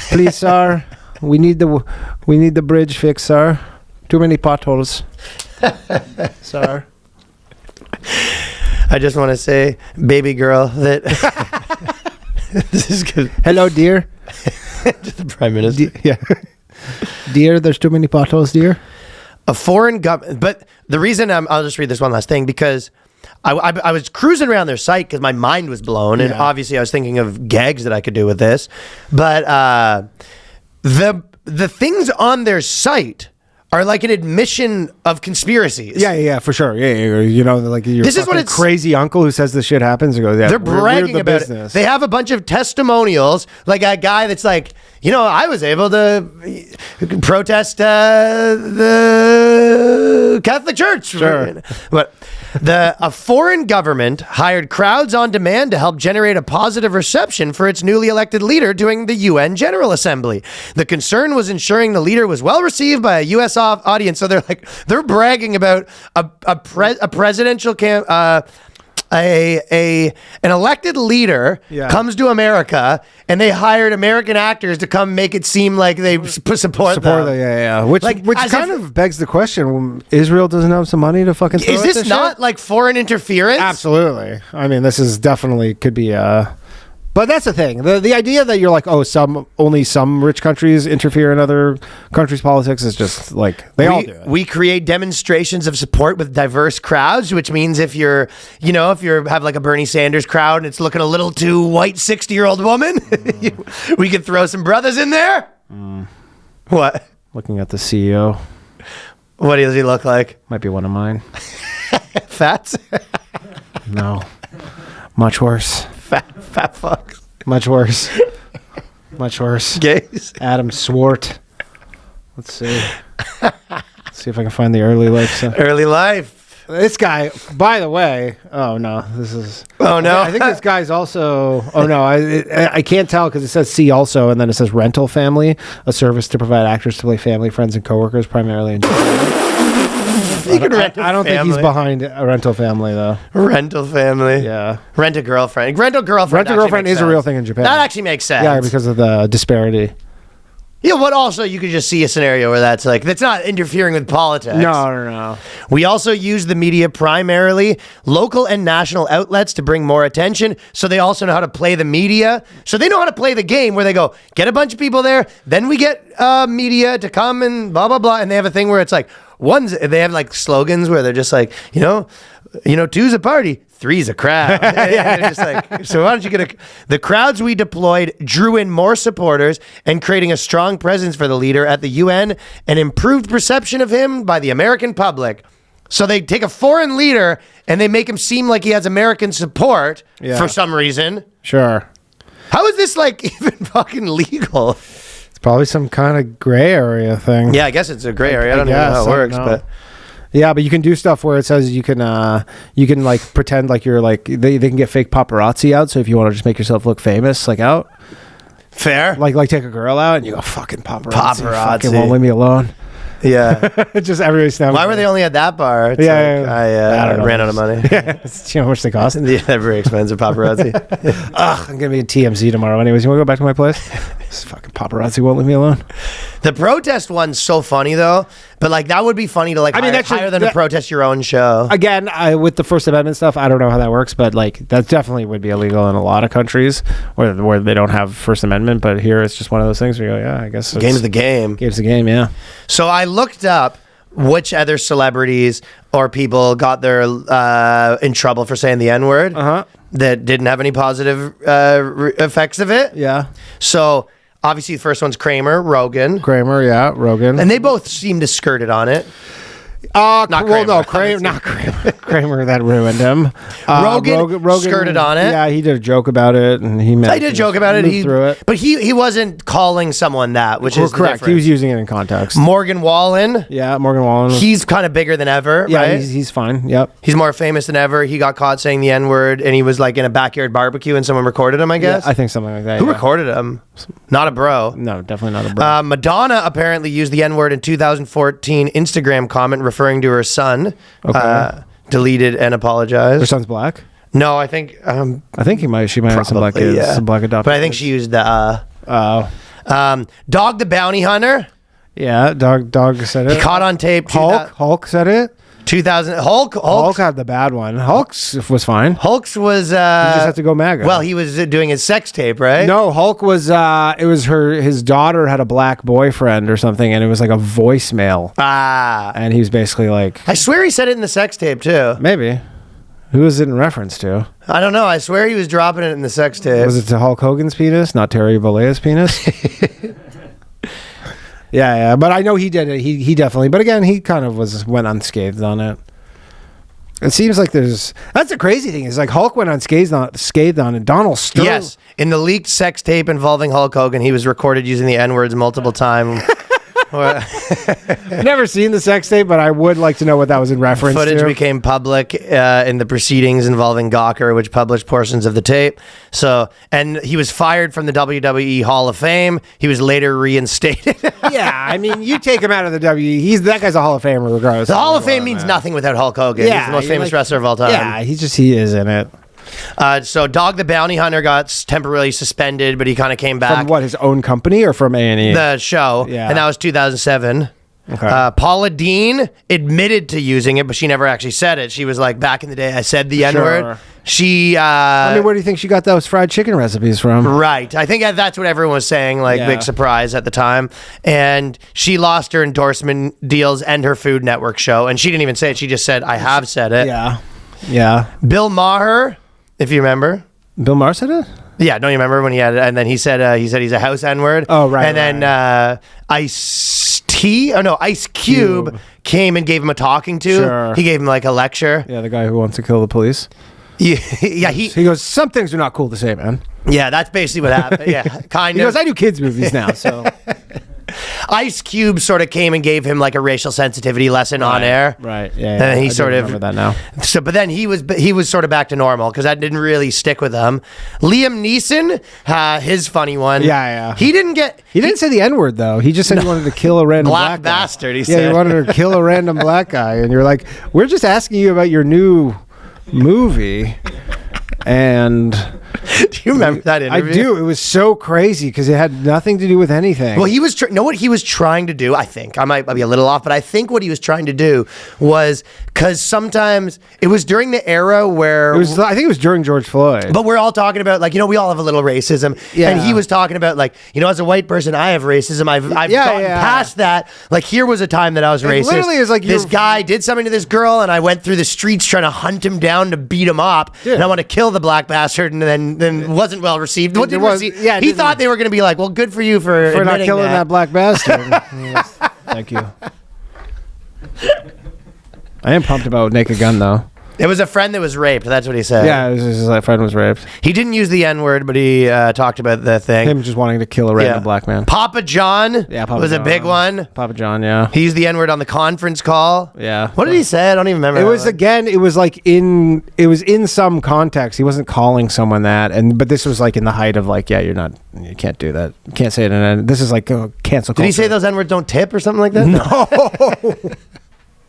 Please, sir. We need the bridge fixed, sir. Too many potholes, sir. I just want to say, baby girl, that this is good. Hello, dear. To the Prime Minister. Yeah. Dear, there's too many potholes, dear. A foreign government, but the reason I'll just read this one last thing because I was cruising around their site because my mind was blown, and obviously I was thinking of gags that I could do with this. But the things on their site are like an admission of conspiracies. Yeah, for sure. Yeah. You know, like your This is what it's- crazy uncle who says this shit happens and goes, yeah, They're we're bragging the about business. it. They have a bunch of testimonials, like a guy that's like, I was able to protest the Catholic Church. Sure. But a foreign government hired crowds on demand to help generate a positive reception for its newly elected leader during the UN General Assembly. The concern was ensuring the leader was well received by a U.S. audience. So they're bragging about a presidential an elected leader comes to America and they hired American actors to come make it seem like they support them. Yeah. Which kind of begs the question: Israel doesn't have some money to fucking. Is this not shit? like foreign interference? Absolutely. I mean, this is definitely could be. But that's the thing. The idea that you're like, only some rich countries interfere in other countries' politics is just like all do it. We create demonstrations of support with diverse crowds, which means if you have like a Bernie Sanders crowd and it's looking a little too white 60-year-old woman, we could throw some brothers in there. What? Looking at the CEO. What does he look like? Might be one of mine. Fats? No. Much worse. Fat fucks. Much worse. Much worse. Gays. Adam Swart. Let's see. Let's see if I can find the early life stuff. Early life. This guy, by the way, oh no, this is. Oh no, I think this guy's also. Oh no, I can't tell because it says see also, and then it says rental family, a service to provide actors to play family, friends, and coworkers, primarily in Japan. I don't think he's behind a rental family though. Rental family. Yeah. Rent a girlfriend. Rental girlfriend. Rental girlfriend is a real thing in Japan. That actually makes sense. Yeah, because of the disparity. Yeah, but also you could just see a scenario where that's not interfering with politics. No. We also use the media, primarily local and national outlets, to bring more attention. So they also know how to play the media. So they know how to play the game where they go, get a bunch of people there, then we get media to come and blah, blah, blah. And they have a thing where it's like, they have like slogans where they're just like, two's a party, three's a crowd. They're just like, so why don't you the crowds we deployed drew in more supporters and creating a strong presence for the leader at the UN and improved perception of him by the American public. So they take a foreign leader and they make him seem like he has American support for some reason. Sure. How is this like even fucking legal? It's probably some kind of gray area thing. Yeah, I guess it's a gray area. I don't even know how it works, but yeah, but you can do stuff where it says you can like pretend like you're like they can get fake paparazzi out. So if you want to just make yourself look famous, like out, fair, like take a girl out and you go fucking paparazzi, fucking won't leave me alone. Yeah, just everybody snapping. Why were they only at that bar? It's I ran out of money. Yeah, do you know how much they cost? Yeah, they're very expensive paparazzi. Ugh, I'm gonna be in TMZ tomorrow. Anyways, you want to go back to my place? This fucking paparazzi won't leave me alone. The protest one's so funny though, but like that would be funny to like hire them to protest your own show. Again, with the First Amendment stuff, I don't know how that works, but like that definitely would be illegal in a lot of countries where they don't have First Amendment. But here it's just one of those things where you go, yeah, I guess Game's the game. Game's the game, yeah. So I looked up which other celebrities or people got their in trouble for saying the N-word that didn't have any positive effects of it. Yeah. So obviously the first one's Rogan. And they both seem to skirt it on it. Not Kramer, that ruined him. Rogan skirted on it. Yeah, he did a joke about it, and I did a joke about it. He through it, but he wasn't calling someone that, which is correct. He was using it in context. Morgan Wallen. Yeah, Morgan Wallen. He's kind of bigger than ever. Yeah, right? he's fine. Yep. He's more famous than ever. He got caught saying the N-word, and he was like in a backyard barbecue, and someone recorded him. I guess. Yeah, I think something like that. Who recorded him? Not a bro. No, definitely not a bro. Madonna apparently used the N-word in 2014 Instagram comment referring to her son. Deleted and apologized. Her son's black? No, I think she might have some black kids, some black adopted. But I think she used the Dog the Bounty Hunter. Yeah, dog said it. He caught on tape. Hulk said it. 2000 Hulk had the bad one. Hulk's was fine. Hulk's was you just have to go MAGA. Well, he was doing his sex tape, right? No, Hulk was it was his daughter had a black boyfriend or something, and it was like a voicemail. And he was basically like, I swear he said it in the sex tape too. Maybe. Who was it in reference to? I don't know. I swear he was dropping it in the sex tape. Was it to Hulk Hogan's penis, not Terry Bollea's penis? Yeah, but I know he did it. He definitely. But again, he kind of went unscathed on it. It seems like that's the crazy thing is like Hulk went unscathed on it. Donald Sterling. Yes, in the leaked sex tape involving Hulk Hogan, he was recorded using the N-words multiple times. Never seen the sex tape, but I would like to know what that was in reference to. Footage became public in the proceedings involving Gawker, which published portions of the tape. So, and he was fired from the WWE Hall of Fame. He was later reinstated. Yeah, I mean, you take him out of the WWE, that guy's a Hall of Famer regardless. The Hall of Fame means nothing without Hulk Hogan. Yeah, he's the most famous wrestler of all time. Yeah, he is in it. So Dog the Bounty Hunter got temporarily suspended, but he kind of came back. From what, his own company or from A&E? The show. Yeah. And that was 2007. Okay. Paula Deen admitted to using it, but she never actually said it. She was like, back in the day, I said the N-word. She... I mean, where do you think she got those fried chicken recipes from? Right. I think that's what everyone was saying, like, big surprise at the time. And she lost her endorsement deals and her Food Network show. And she didn't even say it. She just said, I have said it. Yeah. Yeah. Bill Maher, if you remember. Bill Maher said it? Yeah, don't you remember when he had it? And then he said he's a house N-word. Oh, right. And then Ice Cube came and gave him a talking to. Sure. He gave him like a lecture. Yeah, the guy who wants to kill the police. Yeah, he goes, some things are not cool to say, man. Yeah, that's basically what happened. Yeah, kind of. He goes, I do kids movies now, so. Ice Cube sort of came and gave him like a racial sensitivity lesson on air. Right. Yeah. And then he sort of remember that now. So, but then he was sort of back to normal because that didn't really stick with him. Liam Neeson, his funny one. Yeah. He didn't say the N-word though. He just said he wanted to kill a random black bastard. Guy. He said. He wanted to kill a random black guy, and you're like, we're just asking you about your new movie, and. Do you remember that interview? I do. It was so crazy because it had nothing to do with anything. Well, he was know what he was trying to do. I think I might be a little off, but I think what he was trying to do was because sometimes it was during the era where I think it was during George Floyd. But we're all talking about like we all have a little racism, and he was talking about like as a white person I have racism. I've gotten past that. Like here was a time that I was racist. Literally, is like this guy did something to this girl, and I went through the streets trying to hunt him down to beat him up, and I want to kill the black bastard, and then wasn't well received. He thought they were going to be like, well, good for you for not killing that black bastard. Yes, thank you. I am pumped about Naked Gun though. It was a friend that was raped. That's what he said. Yeah, his friend was raped. He didn't use the N-word, but he talked about the thing. Him just wanting to kill a random black man. Papa John was a big one. Papa John, yeah. He used the N-word on the conference call. Yeah. What did he say? I don't even remember. It was in some context. He wasn't calling someone that, but this was like in the height of like, you can't do that. You can't say it. And this is like cancel culture. Did he say those N-words don't tip or something like that? No.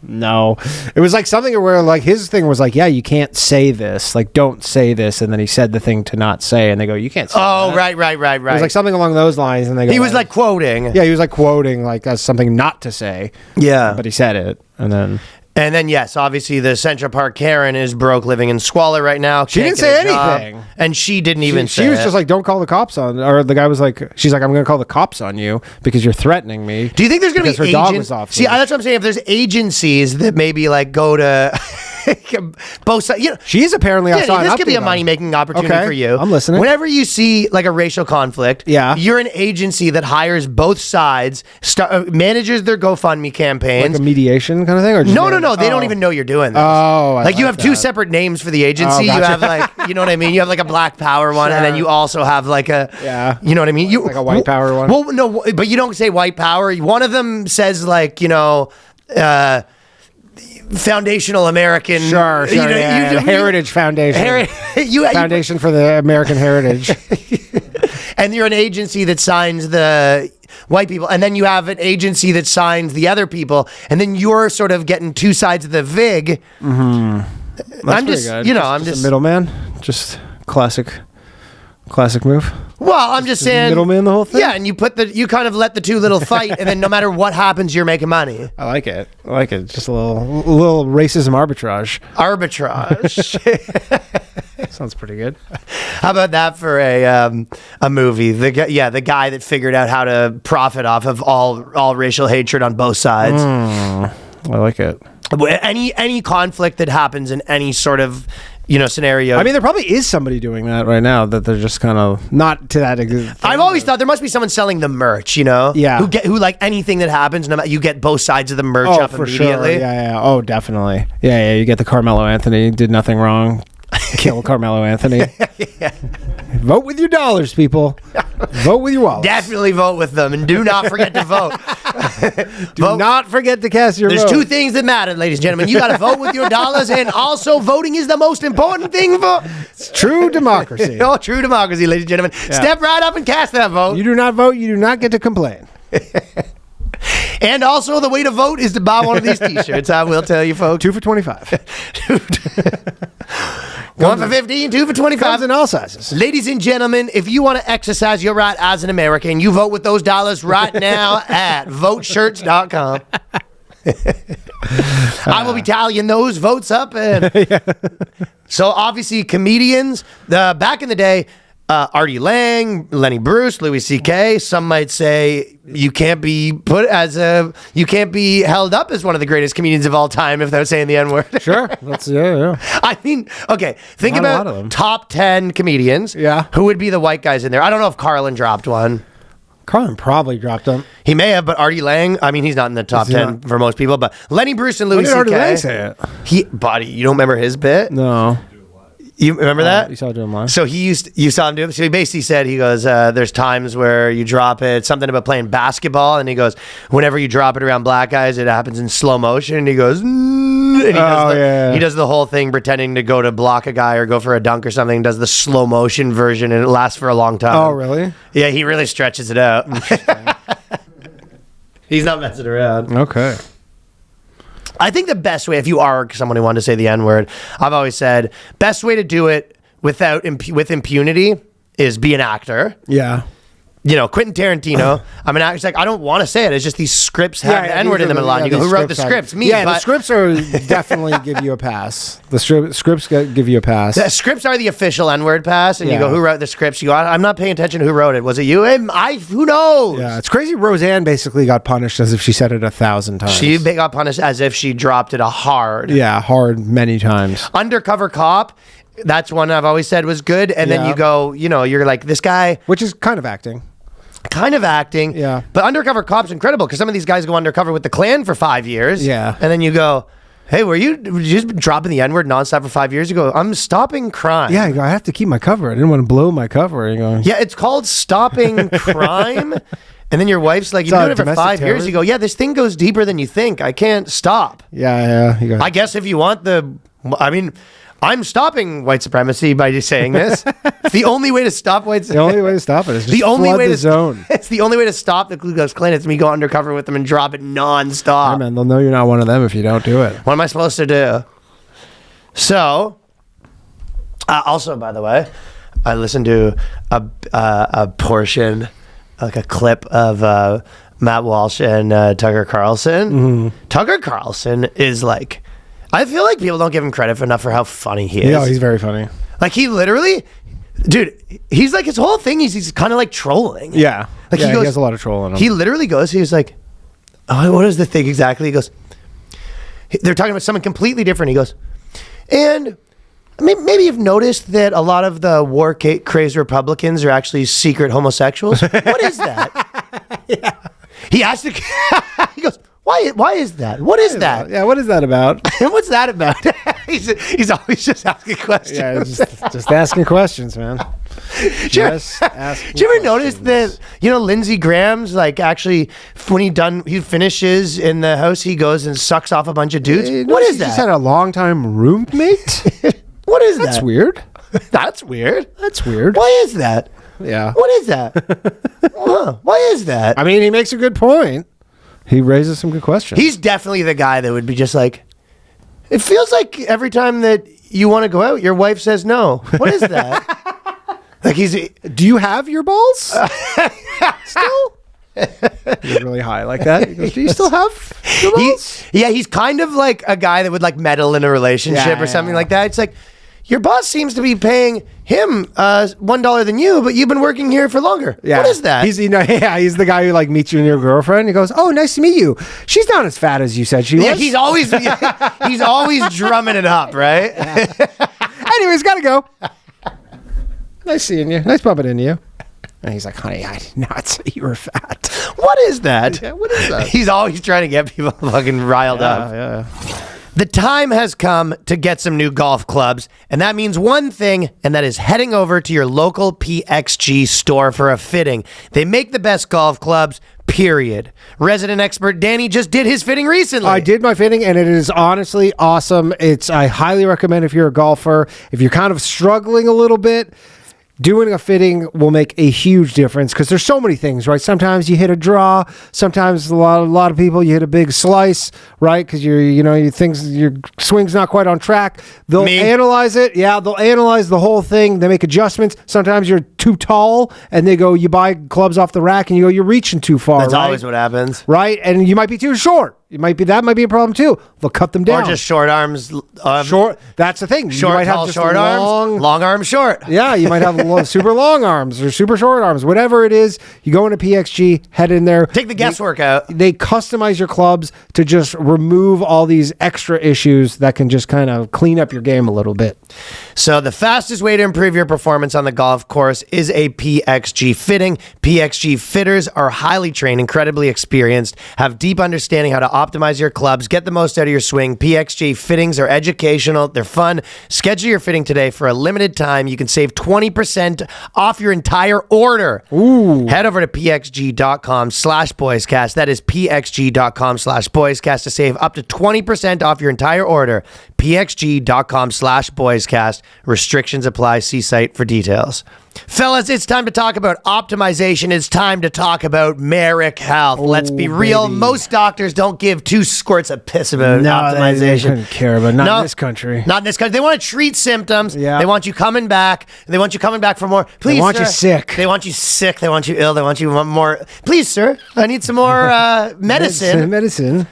No, it was like something where like his thing was like, yeah, you can't say this, like don't say this, and then he said the thing to not say, and they go, you can't say Oh, that. right. It was like something along those lines, and they go, He was like quoting. yeah, he was like quoting like as something not to say, Yeah. but he said it, and then yes, obviously the Central Park Karen is broke, living in squalor right now. She Can't didn't get say a job, anything. and she didn't even say she was it. just like, don't call the cops on, or the guy was like, she's like, I'm going to call the cops on you because you're threatening me. Do you think there's going to because be her dog agents? was off? See, that's what I'm saying. If there's agencies that maybe like go to both sides, you know. She is apparently. I Yeah, saw an this could be a update on money making opportunity Okay, for you. I'm listening. Whenever you see like a racial conflict, Yeah. you're an agency that hires both sides, manages their GoFundMe campaigns. like a mediation kind of thing, or just No. They don't even know you're doing this. Oh, I like you like have two that. separate names for the agency. Oh, You gotcha. have like, you know what I mean? You have like a Black Power one, and then Sure. you also have like a, Yeah. you know what I mean? You Like a white power one? Well, no, but you don't say white power. One of them says like, you know, foundational American. Sure, you know, yeah, you- Heritage Foundation. you Foundation for the American Heritage. and you're an agency that signs the white people, and then you have an agency that signs the other people, and then you're sort of getting two sides of the vig. I'm pretty just, good. you know, Just I'm just a middleman. Just classic move. Well, I'm just saying, middleman the whole thing? Yeah, and you kind of let the two little fight, and then no matter what happens, you're making money. I like it. Just a little racism arbitrage. Arbitrage. Sounds pretty good. How about that for a movie? The guy that figured out how to profit off of all racial hatred on both sides. I like it. Any conflict that happens in any sort of, you know, scenario. I mean, there probably is somebody doing that right now that they're just kind of not to that extent. I've always thought there must be someone selling the merch, you know? Yeah. Who like anything that happens, no matter, you get both sides of the merch Oh, up for immediately. sure. Yeah. Oh, definitely. Yeah. You get the Carmelo Anthony, did nothing wrong. Kill Carmelo Anthony. Vote with your dollars, people. Vote with your wallets. Definitely vote with them, and do not forget to vote. Do not forget to cast your There's vote. two things that matter, ladies and gentlemen. You got to vote with your dollars, and also voting is the most important thing for True democracy. true democracy, ladies and gentlemen. Step right up and cast that vote. You do not vote, you do not get to complain. And also, the way to vote is to buy one of these T-shirts. I will tell you, folks. 2 for 25. 1 for 15, 2 for 25. Comes in all sizes. Ladies and gentlemen, if you want to exercise your right as an American, you vote with those dollars right now at voteshirts.com. I will be tallying those votes up. And so obviously comedians, back in the day, Artie Lang, Lenny Bruce, Louis C.K. Some might say you can't be held up as one of the greatest comedians of all time if they're saying the N-word. Sure. Yeah. I mean, okay, think Not a lot about of them. top 10 comedians. Yeah. Who would be the white guys in there? I don't know if Carlin dropped one. Carlin probably dropped them. He may have, but Artie Lang, I mean, he's not in the top Is he 10 not? for most people, but Lenny Bruce and When Louis did Artie C.K. Lang say it? Buddy, you don't remember his bit? No. You remember that? You saw it doing live? So you saw him do it. So he basically said, he goes, there's times where you drop it, something about playing basketball. And he goes, whenever you drop it around black guys, it happens in slow motion. And he goes, and he does the whole thing pretending to go to block a guy or go for a dunk or something, does the slow motion version, and it lasts for a long time. Oh, really? Yeah, he really stretches it out. He's not messing around. Okay. I think the best way, if you are someone who wanted to say the N-word, I've always said, best way to do it with impunity is be an actor. Yeah. You know, Quentin Tarantino, I'm an actor. It's like, I don't want to say it. It's just these scripts have the N-word in them a lot. You go, who wrote the scripts? Me. Yeah, but the scripts are definitely give you a pass. The scripts give you a pass. the scripts are the official N-word pass. And you Yeah. go, who wrote the scripts? You go, I'm not paying attention to who wrote it. Was it you? Who knows? Yeah, it's crazy. Roseanne basically got punished as if she said it 1,000 times. She got punished as if she dropped it hard. Yeah, hard many times. Undercover Cop, that's one I've always said was good. And then Yeah. you go, you know, you're like, this guy... Which is kind of acting. Kind of acting. Yeah. But Undercover Cop's incredible because some of these guys go undercover with the Klan for 5 years. Yeah. And then you go, hey, were you just dropping the N-word nonstop for 5 years? You go, I'm stopping crime. Yeah, you go, I have to keep my cover. I didn't want to blow my cover. You go, Yeah, it's called stopping crime. And then your wife's like, you've been doing it for domestic 5 years. terrorism? You go, yeah, this thing goes deeper than you think. I can't stop. yeah. You go, I guess if you want I'm stopping white supremacy by just saying this. It's the only way to stop white The only way to stop it is just the only flood way the to zone. It's the only way to stop the Ku Klux Klan. It's me go undercover with them and drop it nonstop. Hey, man, they'll know you're not one of them if you don't do it. What am I supposed to do? So, also, by the way, I listened to a portion, like a clip of Matt Walsh and Tucker Carlson. Mm-hmm. Tucker Carlson is like, I feel like people don't give him credit enough for how funny he is. Yeah, he's very funny. Like, he literally, dude, he's like, his whole thing is he's kind of like trolling. Yeah. Like, yeah, he goes, has a lot of troll in him. He literally goes, he's like, oh, what is the thing exactly? He goes, they're talking about something completely different. He goes, and maybe you've noticed that a lot of the war-crazed Republicans are actually secret homosexuals. What is that? Yeah. He asked the, he goes, why is that? What is that? Yeah, what is that about? What's that about? he's always just asking questions. Yeah, just asking questions, man. Did you ever notice that, Lindsey Graham's like actually when he finishes in the house, he goes and sucks off a bunch of dudes? What is He that? just had a longtime roommate? What is That's that? weird. That's weird. That's weird. Why is that? Yeah. What is that? Why is that? I mean, he makes a good point. He raises some good questions. He's definitely the guy that would be just like, it feels like every time that you want to go out, your wife says no. What is that? Like Do you have your balls? Still? You're really high like that. He goes, do you still have your balls? He's kind of like a guy that would like meddle in a relationship Yeah, or something yeah. like that. It's like, your boss seems to be paying him $1 than you, but you've been working here for longer. Yeah. What is that? He's he's the guy who like meets you and your girlfriend. He goes, "Oh, nice to meet you. She's not as fat as you said she was." Yeah, he's always drumming it up, right? Anyways, gotta go. Nice seeing you. Nice bumping into you. And he's like, "Honey, I did not say you were fat." What is that? Yeah, what is that? He's always trying to get people fucking riled up. Yeah. The time has come to get some new golf clubs, and that means one thing, and that is heading over to your local PXG store for a fitting. They make the best golf clubs, period. Resident expert Danny just did his fitting recently. I did my fitting, and it is honestly awesome. I highly recommend if you're a golfer, if you're kind of struggling a little bit, doing a fitting will make a huge difference because there's so many things, right? Sometimes you hit a draw. Sometimes a lot of people you hit a big slice, right? Because your swing's not quite on track. They'll analyze it. Yeah, they'll analyze the whole thing. They make adjustments. Sometimes you're too tall, and they go, you buy clubs off the rack, and you go, you're reaching too far. That's right? always what happens. Right, and you might be too short. That might be a problem too. They'll cut them down. Or just short arms. Short. That's the thing. Short, you might tall, have just short arms. Long arms, short. Yeah, you might have super long arms or super short arms. Whatever it is, you go into PXG, head in there. Take the guesswork out. They customize your clubs to just remove all these extra issues that can just kind of clean up your game a little bit. So the fastest way to improve your performance on the golf course is a PXG fitting. PXG fitters are highly trained, incredibly experienced, have deep understanding how to optimize your clubs, get the most out of your swing. PXG fittings are educational, they're fun. Schedule your fitting today for a limited time. You can save 20% off your entire order. Ooh. Head over to pxg.com/boyscast. That is pxg.com/boyscast to save up to 20% off your entire order. pxg.com/boyscast. Restrictions apply. See site for details. Fellas, it's time to talk about optimization. It's time to talk about Marek Health. Let's be real. baby. Most doctors don't give two squirts of piss about optimization. They couldn't care, but not in this country. Not in this country. They want to treat symptoms. Yeah. They want you coming back. They want you coming back for more. Please, They want sir. you sick. They want you sick. They want you ill. They want you more. Please, sir, I need some more medicine. Medicine.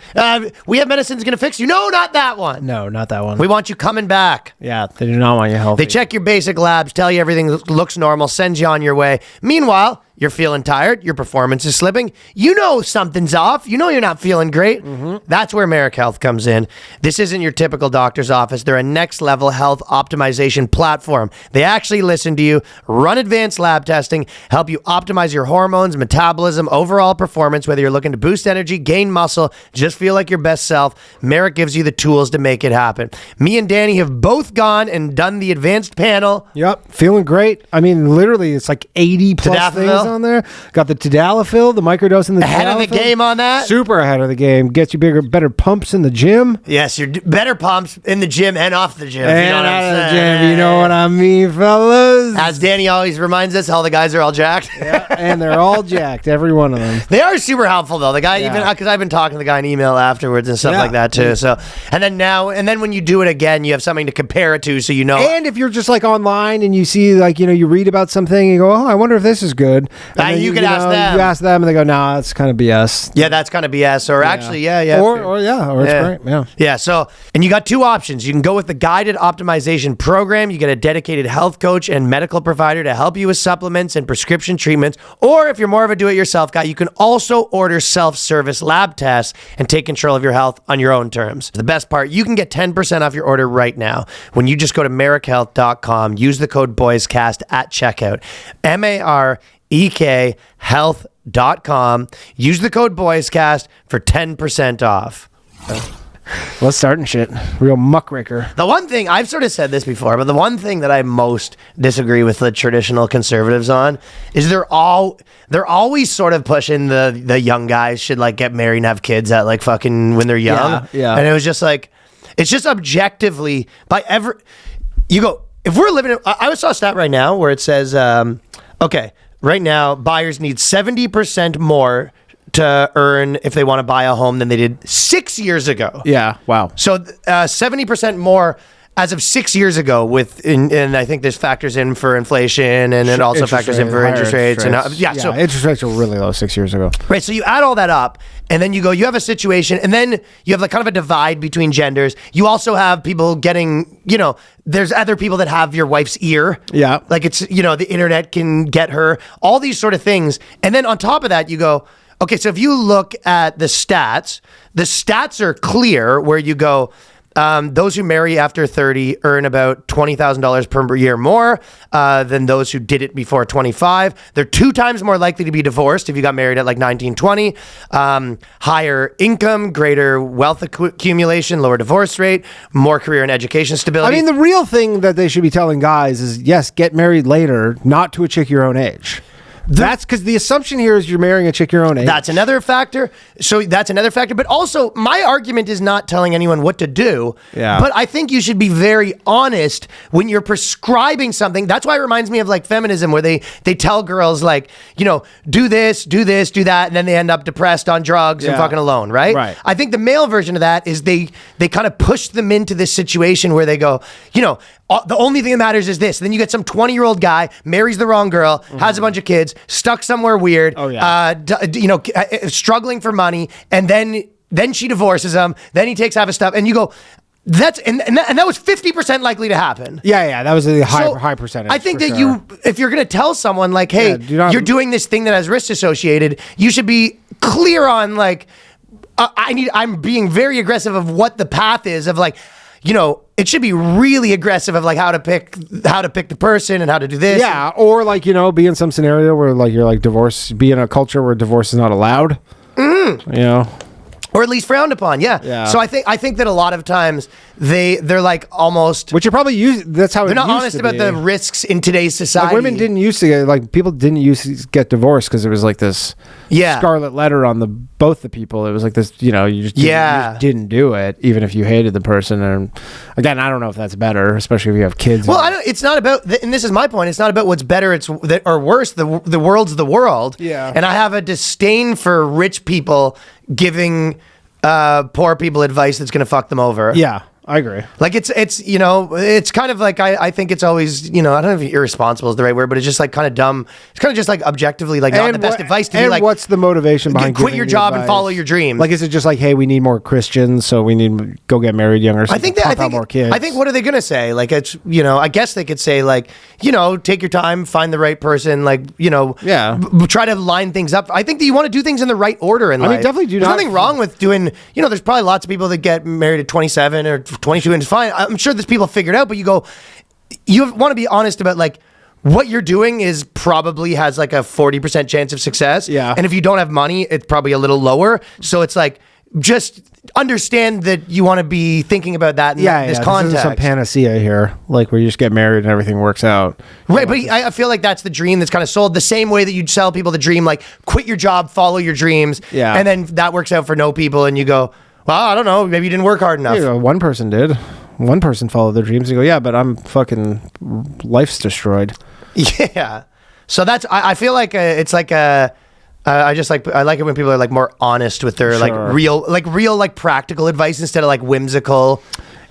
We have medicine's going to fix you. No, not that one. No, not that one. We want you coming back. Yeah, they do not want you healthy. They check your basic labs, tell you everything looks normal, send you on your way. Meanwhile, you're feeling tired, your performance is slipping, you know something's off, you know you're not feeling great. That's where Marek Health comes in. This isn't your typical doctor's office. They're a next level health optimization platform. They actually listen to you, run advanced lab testing, help you optimize your hormones, metabolism, overall performance, whether you're looking to boost energy, gain muscle, just feel like your best self. Marek gives you the tools to make it happen. Me and Danny have both gone and done the advanced panel. Yep, feeling great. I mean, literally, it's like 80 plus Tadalafil? things on there. Got the tadalafil, the microdose and the Ahead of the tadalafil. game on that. Super ahead of the game. Gets you better pumps in the gym. Yes, you're better pumps in the gym and off the gym. And you know what out I'm of the saying? gym. You know what I mean, fellas? As Danny always reminds us, all the guys are all jacked. And they're all jacked, every one of them. They are super helpful though. The guy Yeah. even because I've been talking to the guy in email afterwards and stuff Yeah. like that too. So and then when you do it again, you have something to compare it to, so you know. And if you're just like online and you see like, you read about something, you go, oh, I wonder if this is good. And then you could ask them. You ask them and they go, nah, it's kind of BS. Yeah, that's kind of BS. Or actually, yeah. Or it's great. Yeah. Yeah, so, and you got two options. You can go with the guided optimization program. You get a dedicated health coach and medical provider to help you with supplements and prescription treatments. Or if you're more of a do-it-yourself guy, you can also order self-service lab tests and take control of your health on your own terms. The best part, you can get 10% off your order right now when you just go to marekhealth.com, use the code BOYSCAST at checkout. MAREK health.com. Use the code BOYSCAST for 10% off. Let's start and shit. Real muckraker. The one thing, I've sort of said this before, but the one thing that I most disagree with the traditional conservatives on is they're always sort of pushing the young guys should like get married and have kids at like fucking when they're young. Yeah. And it was just like, it's just objectively you go, if we're living, I saw a stat right now where it says, okay, right now buyers need 70% more to earn if they want to buy a home than they did 6 years ago. Yeah. Wow. So 70% more as of 6 years ago and I think this factors in for inflation and it also factors in for interest rates. So interest rates were really low 6 years ago. right, so you add all that up and then you have a situation and then you have like kind of a divide between genders. You also have people getting, there's other people that have your wife's ear. Yeah. Like it's, the internet can get her, all these sort of things. And then on top of that, you go, okay, so if you look at the stats are clear where you go, those who marry after 30 earn about $20,000 per year more than those who did it before 25. They're 2 times more likely to be divorced if you got married at like 19, 20. Higher income, greater wealth accumulation, lower divorce rate, more career and education stability. I mean, the real thing that they should be telling guys is, yes, get married later, not to a chick your own age. That's because the assumption here is you're marrying a chick your own age. That's another factor. But also, my argument is not telling anyone what to do. Yeah. But I think you should be very honest when you're prescribing something. That's why it reminds me of like feminism, where they tell girls like, do this, do that, and then they end up depressed on drugs and fucking alone, right? Right. I think the male version of that is they kind of push them into this situation where they go, the only thing that matters is this. Then you get some 20-year-old guy, marries the wrong girl, has a bunch of kids, stuck somewhere weird, struggling for money, and then she divorces him, then he takes half his stuff, and you go, that was 50% likely to happen. Yeah, that was a high percentage. I think that if you're going to tell someone like, hey, you're doing this thing that has risks associated, you should be clear on like, I'm being very aggressive of what the path is of like, it should be really aggressive of like how to pick the person and how to do this. Yeah, or like, be in some scenario where like you're like divorce, be in a culture where divorce is not allowed. Or at least frowned upon. Yeah. So I think that a lot of times they're like almost, which are probably used. That's how they're not used honest to about be. the risks in today's society. Like women didn't used to people didn't used to get divorced because it was like this scarlet letter on both the people. It was like this, you just didn't do it even if you hated the person. And again, I don't know if that's better, especially if you have kids. Well, it's not about, and this is my point. It's not about what's better or worse. The world's the world. Yeah. And I have a disdain for rich people giving poor people advice that's going to fuck them over. Yeah, I agree. Like it's kind of like I think it's always, I don't know if irresponsible is the right word, but it's just like kind of dumb. It's kind of just like objectively like not the best advice to be like, what's the motivation behind quit giving your the job and advice? follow your dream? Like, is it just like, hey, we need more Christians, so we need to go get married younger? So I think more kids. I think what are they gonna say? Like it's I guess they could say like take your time, find the right person, like try to line things up. I think that you want to do things in the right order in life. I mean, definitely do. There's nothing wrong with doing. There's probably lots of people that get married at 27 or 22 and it's fine. I'm sure there's people figured out, but you want to be honest about like what you're doing is probably has like a 40% chance of success. Yeah. And if you don't have money, it's probably a little lower. So it's like, just understand that you want to be thinking about that in this This context. isn't some panacea here, like where you just get married and everything works out. Right, but I feel like that's the dream that's kind of sold the same way that you'd sell people the dream, like quit your job, follow your dreams, and then that works out for no people, and you go, well, I don't know, maybe you didn't work hard enough. Yeah, one person did. One person followed their dreams and go, yeah, but I'm fucking, life's destroyed. Yeah. So that's, I feel like it's like I like it when people are like more honest with their like real practical advice instead of like whimsical.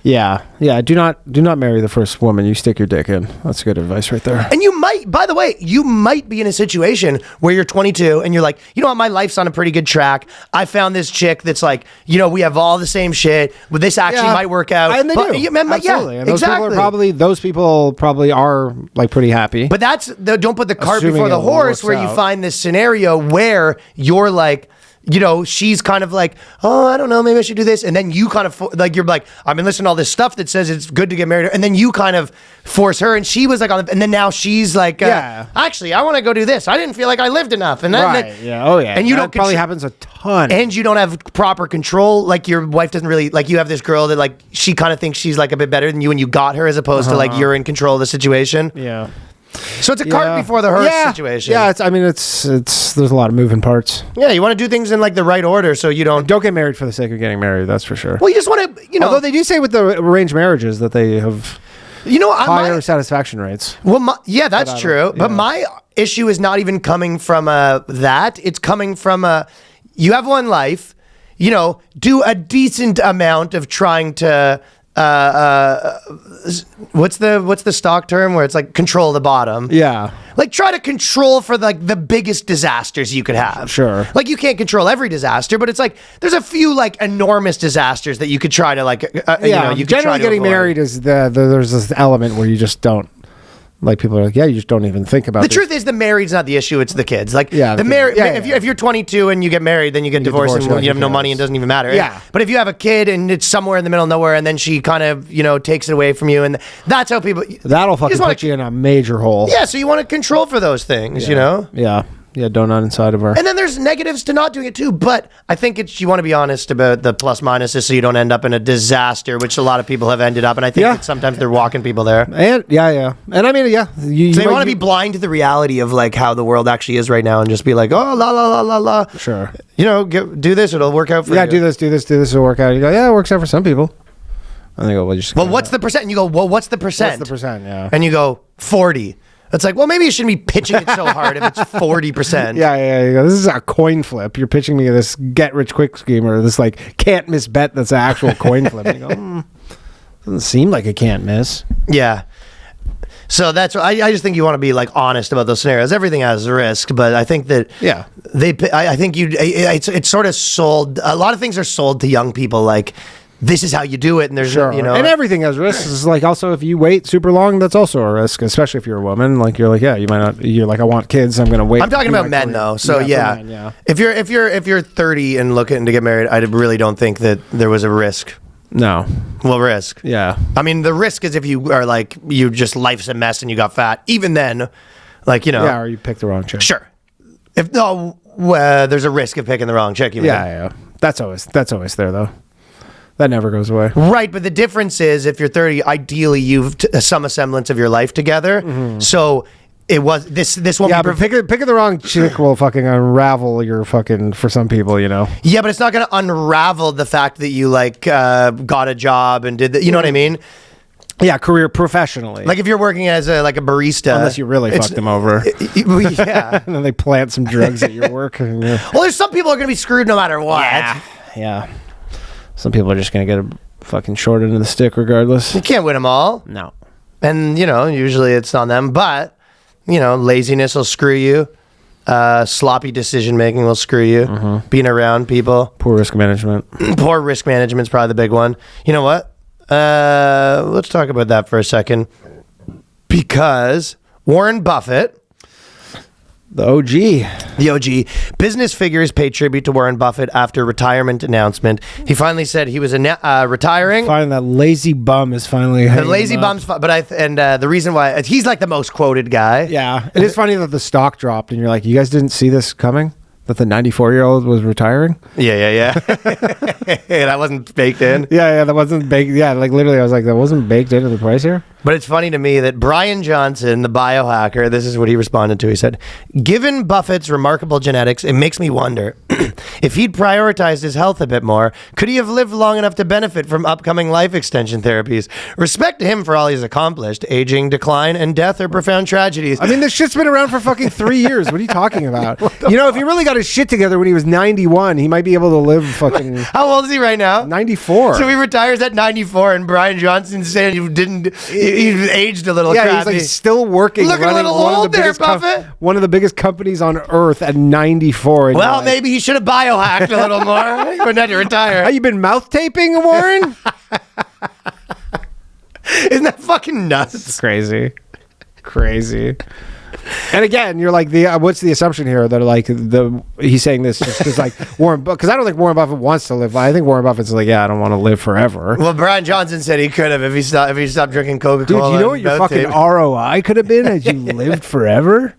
Yeah. Do not marry the first woman you stick your dick in. That's good advice right there. And you might, by the way, you might be in a situation where you're 22 and you're like, you know what, my life's on a pretty good track. I found this chick that's like, you know, we have all the same shit. Well, this actually might work out. And they do. Absolutely. Yeah, and those people probably are like pretty happy. But don't put the cart Assuming before the it horse where works you out. find this scenario where you're like, you know, she's kind of like, oh, I don't know, maybe I should do this. And then you kind of like, you're like, I've been listening to all this stuff that says it's good to get married. And then you kind of force her, and she was like, and then now she's like, actually, I want to go do this. I didn't feel like I lived enough. And then, and you that don't probably happens a ton. And you don't have proper control. Like your wife doesn't really, like you have this girl that like, she kind of thinks she's like a bit better than you and you got her as opposed to like you're in control of the situation. Yeah. So it's a cart before the hearse situation. Yeah, it's there's a lot of moving parts. Yeah, you want to do things in like the right order so you don't get married for the sake of getting married, that's for sure. Well, you just want to, you know. Although they do say with the arranged marriages that they have higher satisfaction rates. Well, that's true. But my issue is not even coming from that. It's coming from you have one life, you know, do a decent amount of trying to what's the stock term where it's like control the bottom? Yeah. Like try to control for like the biggest disasters you could have. Sure. Like you can't control every disaster, but it's like there's a few like enormous disasters that you could try to like you know, you could generally try to getting avoid. married is there's this element where you just don't. Like people are like, you just don't even think about it. The truth is, the married's not the issue; it's the kids. Like, if if you're 22 and you get married, then you get divorced and you have no money and it doesn't even matter. Yeah. But if you have a kid and it's somewhere in the middle of nowhere, and then she kind of takes it away from you, and that's how people. That'll fucking put you in a major hole. Yeah. So you want to control for those things, you know. Yeah. Yeah, donut inside of her. And then there's negatives to not doing it too, but I think you want to be honest about the plus minuses so you don't end up in a disaster, which a lot of people have ended up, and I think that sometimes they're walking people there. And and I mean, they want to be blind to the reality of like how the world actually is right now, and just be like, oh, la la la la la. Sure. You know, do this, it'll work out for you. Yeah, do this, it'll work out. You go, yeah, it works out for some people. And they go, well, what's the percent? And you go, well, what's the percent? What's the percent? Yeah. And you go, 40. It's like, well, maybe you shouldn't be pitching it so hard if it's 40%. Yeah. You go, this is a coin flip. You're pitching me this get rich quick scheme or this like can't miss bet that's an actual coin flip. And you go, doesn't seem like a can't miss. Yeah. So that's I just think you want to be like honest about those scenarios. Everything has a risk, but I think that I think it's sort of sold. A lot of things are sold to young people like. This is how you do it, and there's and everything has risks. It's like also if you wait super long, that's also a risk, especially if you're a woman. Like you're like, you might not. You're like, I want kids. I'm gonna wait. I'm talking about men though. So men, if you're 30 and looking to get married, I really don't think that there was a risk. No. Well, risk. Yeah. I mean, the risk is if you are like you just life's a mess and you got fat. Even then, like Yeah, or you picked the wrong chick. Sure. If there's a risk of picking the wrong chick. You mean? Yeah. That's always there though. That never goes away. Right, but the difference is if you're 30, ideally you've some semblance of your life together. Mm-hmm. So it was this won't be but picking the wrong chick will fucking unravel your fucking for some people, you know. Yeah, but it's not going to unravel the fact that you like got a job and did that. You know what I mean? Yeah, career professionally. Like if you're working as a barista, unless you really fucked them over. Yeah, and then they plant some drugs at your work. And well, there's some people are going to be screwed no matter what. Yeah. Some people are just going to get a fucking short end of the stick regardless. You can't win them all. No. And, usually it's on them. But, laziness will screw you. Sloppy decision making will screw you. Mm-hmm. Being around people. Poor risk management. Poor risk management's probably the big one. You know what? Let's talk about that for a second. Because Warren Buffett... The OG. Business figures pay tribute to Warren Buffett after retirement announcement. He finally said he was retiring. Finally, that lazy bum is finally the lazy bum's. But the reason why he's like the most quoted guy. Yeah, it is funny that the stock dropped, and you're like, you guys didn't see this coming. That the 94-year-old was retiring? Yeah. That wasn't baked in. Yeah, that wasn't baked. Yeah, like literally, I was like, that wasn't baked into the price here? But it's funny to me that Brian Johnson, the biohacker, this is what he responded to. He said, given Buffett's remarkable genetics, it makes me wonder if he'd prioritized his health a bit more, could he have lived long enough to benefit from upcoming life extension therapies? Respect to him for all he's accomplished. Aging, decline, and death are profound tragedies. I mean, this shit's been around for fucking 3 years. What are you talking about? You know, if he really got his shit together when he was 91, he might be able to live fucking How old is he right now? 94. So he retires at 94, and Brian Johnson's saying he's aged a little Yeah, crappy. he's like still working. Looking a running little one of old the there, biggest Buffett. one of the biggest companies on earth at 94. And Well, you're like, maybe he should have biohacked a little more. He wouldn't have to retire. Have you been mouth taping, Warren? Isn't that fucking nuts? It's crazy. And again, you're like, what's the assumption here that like he's saying this just because like Warren, because I don't think Warren Buffett wants to live. I think Warren Buffett's like, yeah, I don't want to live forever. Well, Brian Johnson said he could have if he stopped drinking Coca-Cola. Dude, you know what your fucking ROI could have been had you lived forever?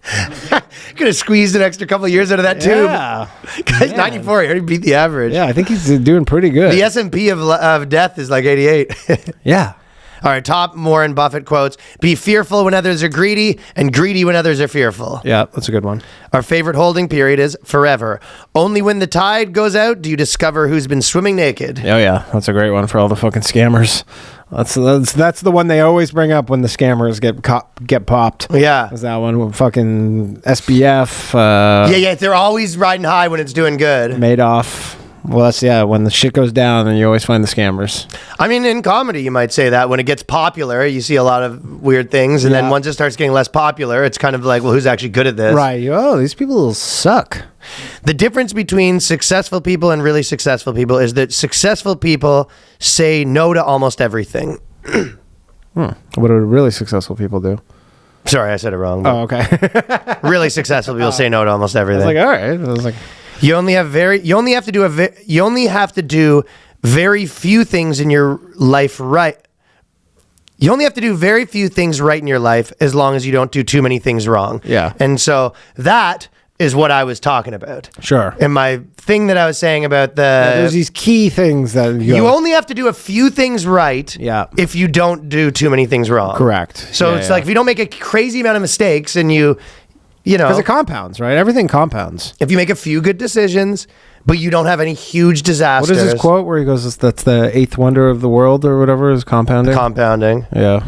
Could have squeezed an extra couple of years out of that too. Yeah. Guy's 94. He already beat the average. Yeah, I think he's doing pretty good. The S&P of death is like 88. Yeah. All right, top Warren Buffett quotes. Be fearful when others are greedy and greedy when others are fearful. Yeah, that's a good one. Our favorite holding period is forever. Only when the tide goes out do you discover who's been swimming naked. Oh yeah, that's a great one for all the fucking scammers. That's the one they always bring up when the scammers get popped. Yeah. Is that one with fucking SBF? Yeah, they're always riding high when it's doing good. Madoff. Well, that's when the shit goes down, then you always find the scammers. I mean, in comedy, you might say that when it gets popular, you see a lot of weird things, and then once it starts getting less popular, it's kind of like, well, who's actually good at this? Right. Oh, these people suck. The difference between successful people and really successful people is that successful people say no to almost everything. What do really successful people do? Sorry, I said it wrong. Oh, okay. Really successful people say no to almost everything. I was like, all right. I was like, You only have to do very few things in your life right. You only have to do very few things right in your life as long as you don't do too many things wrong. Yeah. And so that is what I was talking about. sure. And my thing that I was saying about There's these key things that you only have to do a few things right if you don't do too many things wrong. Correct. So it's like if you don't make a crazy amount of mistakes and you know, because it compounds, right? Everything compounds. if you make a few good decisions, but you don't have any huge disasters. What is his quote where he goes, that's the eighth wonder of the world or whatever is compounding? Compounding. Yeah.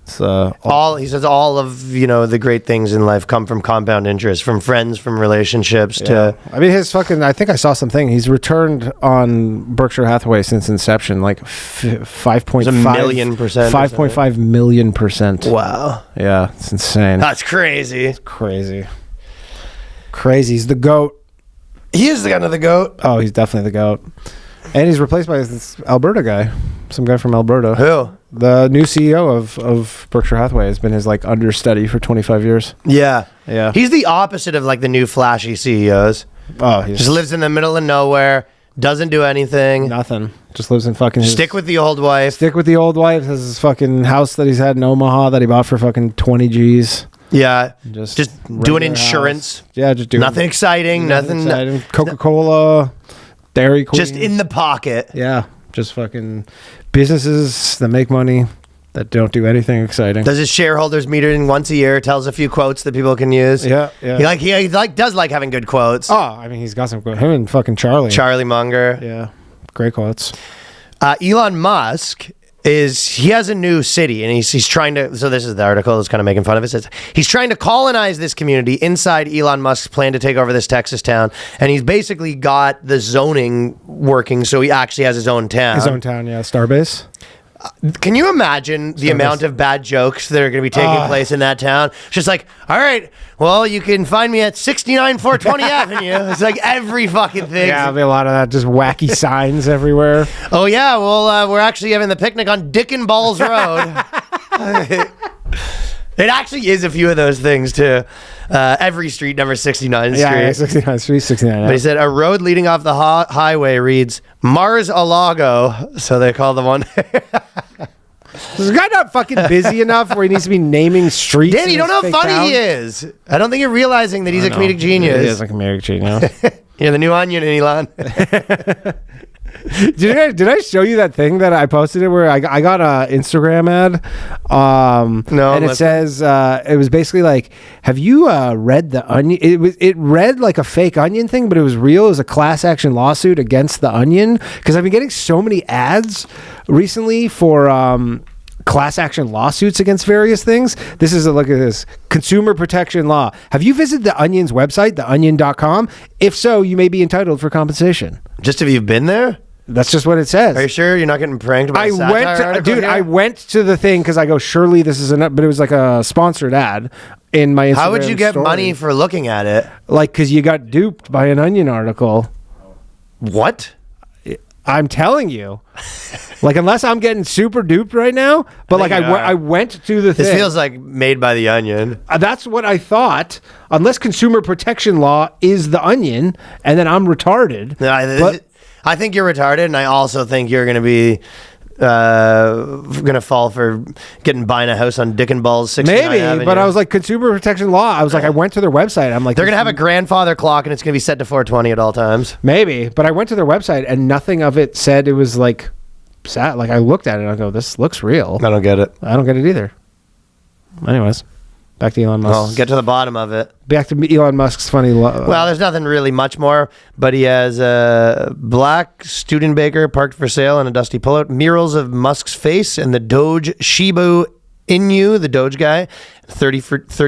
It's He says all of, the great things in life come from compound interest, from friends, from relationships to... I mean, I think I saw something. He's returned on Berkshire Hathaway since inception, like 5.5 million percent. 5.5 million %. Wow. Yeah, it's insane. That's crazy. Crazy. He's the GOAT. He is kind of the GOAT. Oh, he's definitely the GOAT. And he's replaced by this Alberta guy. Some guy from Alberta. Who? The new CEO of Berkshire Hathaway has been his understudy for 25 years. Yeah. Yeah. He's the opposite of the new flashy CEOs. Oh, he Just lives in the middle of nowhere, doesn't do anything. nothing. Just lives in fucking Stick with the old wife. Stick with the old wife. Has his fucking house that he's had in Omaha that he bought for fucking 20 G's. Yeah. Just doing insurance. House. Yeah, just doing Nothing exciting. Nothing. Coca-Cola, Dairy Queen. Just in the pocket. Yeah. Just fucking businesses that make money that don't do anything exciting. Does his shareholders meeting once a year, tells a few quotes that people can use. Yeah. He does like having good quotes. Oh, I mean, he's got some quotes. Him and fucking Charlie Munger. Yeah. Great quotes. Elon Musk he has a new city and he's trying to, so this is the article that's kind of making fun of it. It says he's trying to colonize this community inside Elon Musk's plan to take over this Texas town, and he's basically got the zoning working so he actually has his own town. Yeah. Starbase. Can you imagine the amount of bad jokes that are going to be taking place in that town? It's just like, all right, well, you can find me at 69 420 Avenue. It's like every fucking thing. Yeah, there'll be a lot of that, just wacky signs everywhere. Oh, yeah, well, we're actually having the picnic on Dick and Balls Road. It actually is a few of those things, too. Every street, number 69th Street. Yeah, 69th Street, 69th. But he said, a road leading off the highway reads, Mars-a-Lago. So they call the one... Is the guy not fucking busy enough where he needs to be naming streets? Danny, you don't know how funny he is. I don't think you're realizing that he's a comedic genius. He is a comedic genius. You're the new onion, Elon. Did I show you that thing that I posted it where I got an Instagram ad? No, and it says it was basically like, have you read the Onion? It read like a fake Onion thing, but it was real. It was a class action lawsuit against the Onion because I've been getting so many ads recently for class action lawsuits against various things. This is a look at this consumer protection law. Have you visited the Onion's website, theonion.com? If so, you may be entitled for compensation. Just if you've been there? That's just what it says. Are you sure you're not getting pranked by a satire article here? I went to the thing because I go, surely this is but it was like a sponsored ad in my Instagram. How would you get story. money for looking at it? Like, because you got duped by an Onion article. What? I'm telling you. Like, unless I'm getting super duped right now, but like I went to the thing. This feels like made by the Onion. That's what I thought. Unless consumer protection law is the Onion, and then I'm retarded. I think you're retarded, and I also think you're going to be going to fall for buying a house on Dick and Balls 69 Maybe, Avenue. but I was like, consumer protection law. I was like, I went to their website. I'm like, they're going to have a grandfather clock, and it's going to be set to 420 at all times. Maybe, but I went to their website, and nothing of it said it was like, like I looked at it, and I go, this looks real. I don't get it. I don't get it either. Anyways. Back to Elon Musk. Well, get to the bottom of it. Back to Elon Musk's funny... well, there's nothing really much more, but he has a black Studebaker parked for sale in a dusty pullout, murals of Musk's face, and the Doge Shiba Inu, the Doge guy, 30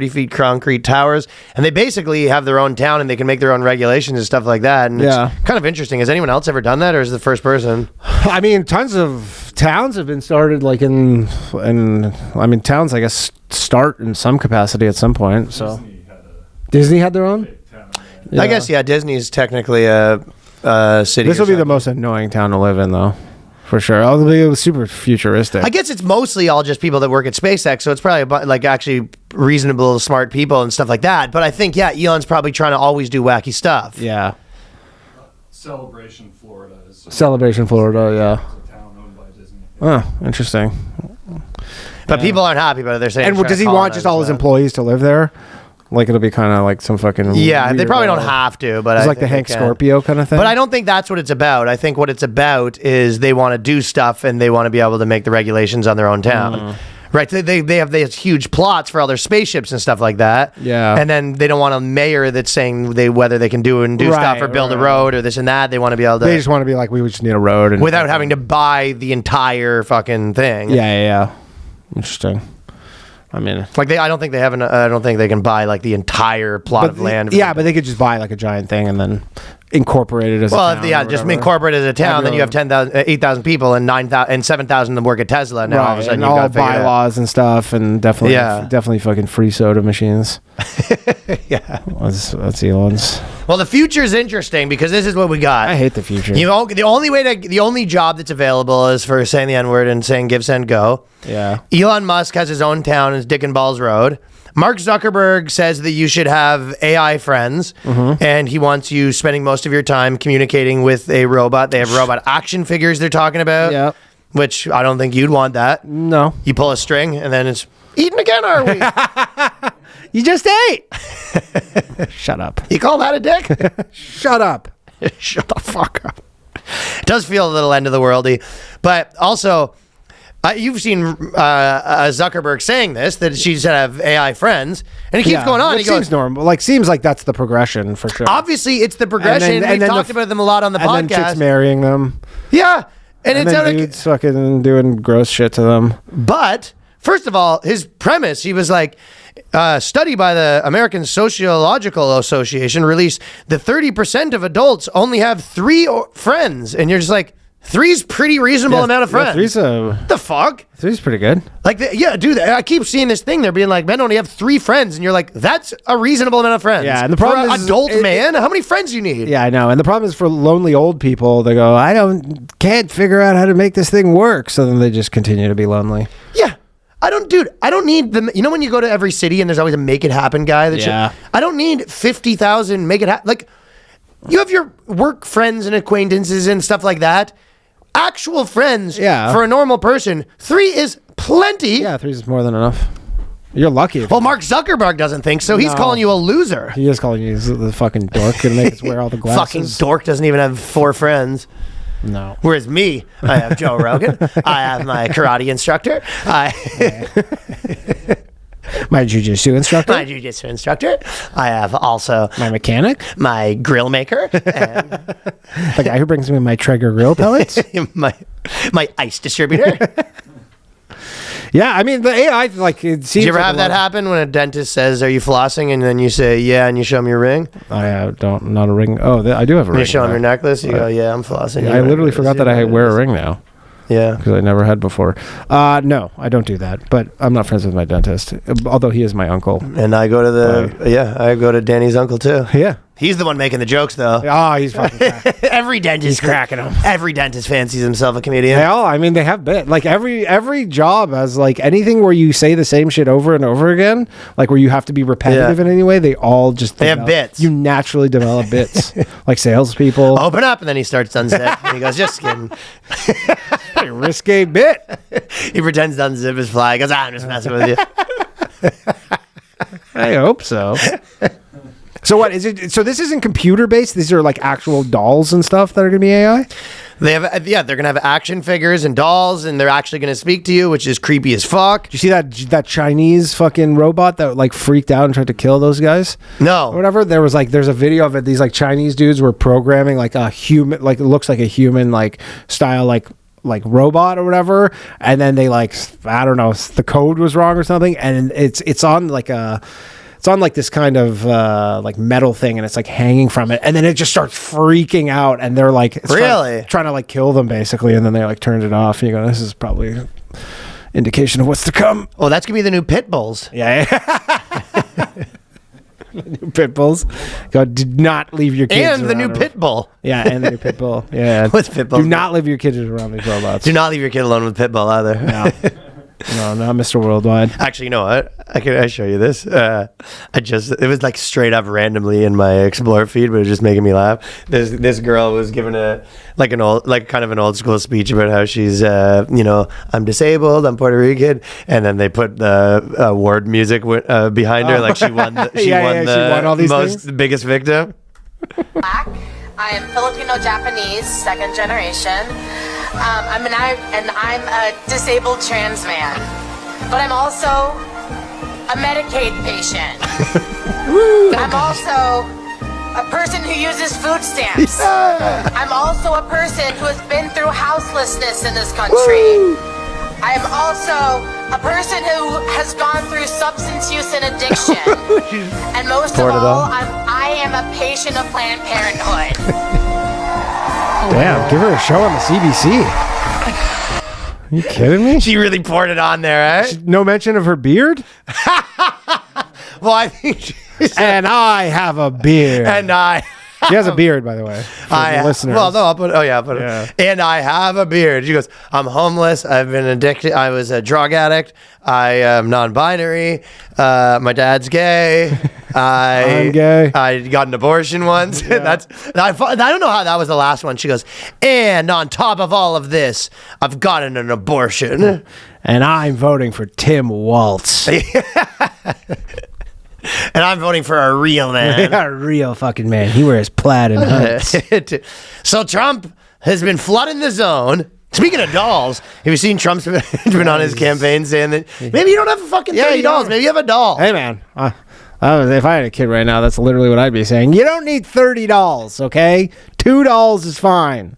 feet concrete towers. And they basically have their own town, and they can make their own regulations and stuff like that. And it's kind of interesting. Has anyone else ever done that, or is it the first person? I mean, tons of towns have been started, like in I mean, towns, I guess, start in some capacity at some point. So Disney had their own? Yeah. I guess, yeah, Disney's technically a city. This will be the most annoying town to live in, though. For sure. Although it was super futuristic. I guess it's mostly all just people that work at SpaceX, so it's probably like actually reasonable, smart people and stuff like that. But I think, yeah, Elon's probably trying to always do wacky stuff. Yeah. Celebration, Florida. Celebration, Florida, yeah. It's a town owned by Disney. Oh, interesting. But people aren't happy about it. They're saying, and does he want just all his employees to live there? Like, it'll be kind of like some fucking... Yeah, they probably don't have to, but it's like the Hank Scorpio kind of thing. But I don't think that's what it's about. I think what it's about is they want to do stuff and they want to be able to make the regulations on their own town. Right? They have these huge plots for all their spaceships and stuff like that. Yeah. And then they don't want a mayor that's saying whether they can do stuff or build a road or this and that. They want to be able to... They just want to be like, we just need a road. And without having to buy the entire fucking thing. Yeah. Interesting. I mean, like I don't think they have I don't think they can buy like the entire plot of land. Yeah, but they could just buy like a giant thing and then incorporate it as a town. Well, just incorporate it as a town. Then you have 8,000 people and 9,000 and 7,000 of them work at Tesla. Now all of a sudden and all bylaws and stuff, and definitely fucking free soda machines. Yeah, that's Elon's. Well, the future is interesting because this is what we got. I hate the future. The only job that's available is for saying the N-word and saying give, send, go. Yeah. Elon Musk has his own town, it's Dick and Balls Road. Mark Zuckerberg says that you should have AI friends, and he wants you spending most of your time communicating with a robot. They have robot action figures they're talking about, which I don't think you'd want that. No. You pull a string, and then it's, eating again, are we? You just ate. Shut up. You call that a dick? Shut up. Shut the fuck up. It does feel a little end of the worldy, but also... you've seen Zuckerberg saying this, that she should have AI friends, and he keeps going on. It seems normal. Like, seems like that's the progression for sure. Obviously, it's the progression. We've talked about them a lot on the podcast. And then chicks marrying them. Yeah. And it's then dudes fucking doing gross shit to them. But, first of all, his premise, he was like, study by the American Sociological Association released that 30% of adults only have 3 friends. And you're just like, 3's pretty reasonable amount of friends. 3's the fuck? 3's pretty good. Like, dude, I keep seeing this thing. They're being like, men only have 3 friends. And you're like, that's a reasonable amount of friends. Yeah, and the problem is... adult man, how many friends do you need? Yeah, I know. And the problem is for lonely old people, they go, can't figure out how to make this thing work. So then they just continue to be lonely. Yeah. I don't need them. You know, when you go to every city and there's always a make it happen guy? I don't need 50,000 make it happen. Like, you have your work friends and acquaintances and stuff like that. Actual friends for a normal person, 3 is Plenty. Yeah, 3 is more than enough. You're lucky. Well, Mark Zuckerberg doesn't think so. He's No. calling you a loser. He is calling you the fucking dork. Gonna make us wear all the glasses. Fucking dork doesn't even have 4 friends. No. Whereas me, I have Joe Rogan. I have my karate instructor. My jiu-jitsu instructor. My jiu-jitsu instructor. I have also My mechanic. my grill maker and The guy who brings me my Traeger grill pellets. my ice distributor. Yeah, I mean, the AI, like, it seems Do you ever like have that happen when a dentist says, "Are you flossing?" and then you say, "Yeah," and you show him your ring? I don't, not a ring. Oh, I do have a And ring. you show him your necklace, you go, "Yeah, I'm flossing." I literally forgot that I wear a ring now. Yeah. Because I never had before. No, I don't do that. But I'm not friends with my dentist, although he is my uncle. And I go to I go to Danny's uncle too. Yeah. He's the one making the jokes though. Oh, he's fucking Every dentist He's cracking 'em. Every dentist fancies himself a comedian. They all, I mean, they have bit. Like, every job has, like, anything where you say the same shit over and over again, like, where you have to be repetitive in any way, they all just They have bits. You naturally develop bits. Like salespeople. Open up, and then he starts to unzip. And he goes, "Just kidding." Pretty risque bit. He pretends to unzip his fly. He goes, "I'm just messing with you." I hope so. So what is it? So this isn't computer based. These are like actual dolls and stuff that are going to be AI. They have, they're gonna have action figures and dolls, and they're actually gonna speak to you, which is creepy as fuck. Did you see that Chinese fucking robot that like freaked out and tried to kill those guys? No, Or whatever. There's a video of it. These like Chinese dudes were programming like a human, like it looks like a human like style like robot or whatever, and then they like, I don't know, the code was wrong or something, and it's on like a. It's on like this kind of like metal thing, and it's like hanging from it, and then it just starts freaking out, and they're like Really? trying to like kill them basically, and then they like turned it off, and you go, this is probably indication of what's to come. Oh, that's gonna be the new pit bulls. Yeah. New pit bulls. Go, did not leave your kids And the new around. pit bull. Yeah, and the new pit bull. Yeah. What's pit bull? Do not leave your kids around these robots. Do not leave your kid alone with pit bull either. No. No, not Mr. Worldwide. Actually, you know what? I show you this. It was like straight up randomly in my Explore feed, but it was just making me laugh. This girl was giving kind of an old school speech about how she's, I'm disabled, I'm Puerto Rican, and then they put the word music behind her, like she won. She won all these the biggest victim. Black. I am Filipino-Japanese, second generation. I'm a disabled trans man, but I'm also a Medicaid patient. I'm also a person who uses food stamps. I'm also a person who has been through houselessness in this country. I am also a person who has gone through substance use and addiction. And most of all, I am a patient of Planned Parenthood. Damn, give her a show on the CBC. Are you kidding me? She really poured it on there, right? No mention of her beard? Well, I think she said, And I have a beard. and I. She has a beard, by the way. For the listeners. Well, no, I'll put. Oh yeah, I'll put Yeah. it. And I have a beard. She goes, "I'm homeless. I've been addicted. I was a drug addict. I am non-binary. My dad's gay. I'm gay. I got an abortion once. I don't know how that was the last one." She goes, "And on top of all of this, I've gotten an abortion." And I'm voting for Tim Waltz. And I'm voting for a real man. A real fucking man. He wears plaid and hunts. So Trump has been flooding the zone. Speaking of dolls, have you seen Trump's been on his campaign saying that maybe you don't have a fucking $30, yeah. maybe you have a doll. Hey, man. If I had a kid right now, that's literally what I'd be saying. You don't need $30, okay? $2 is fine.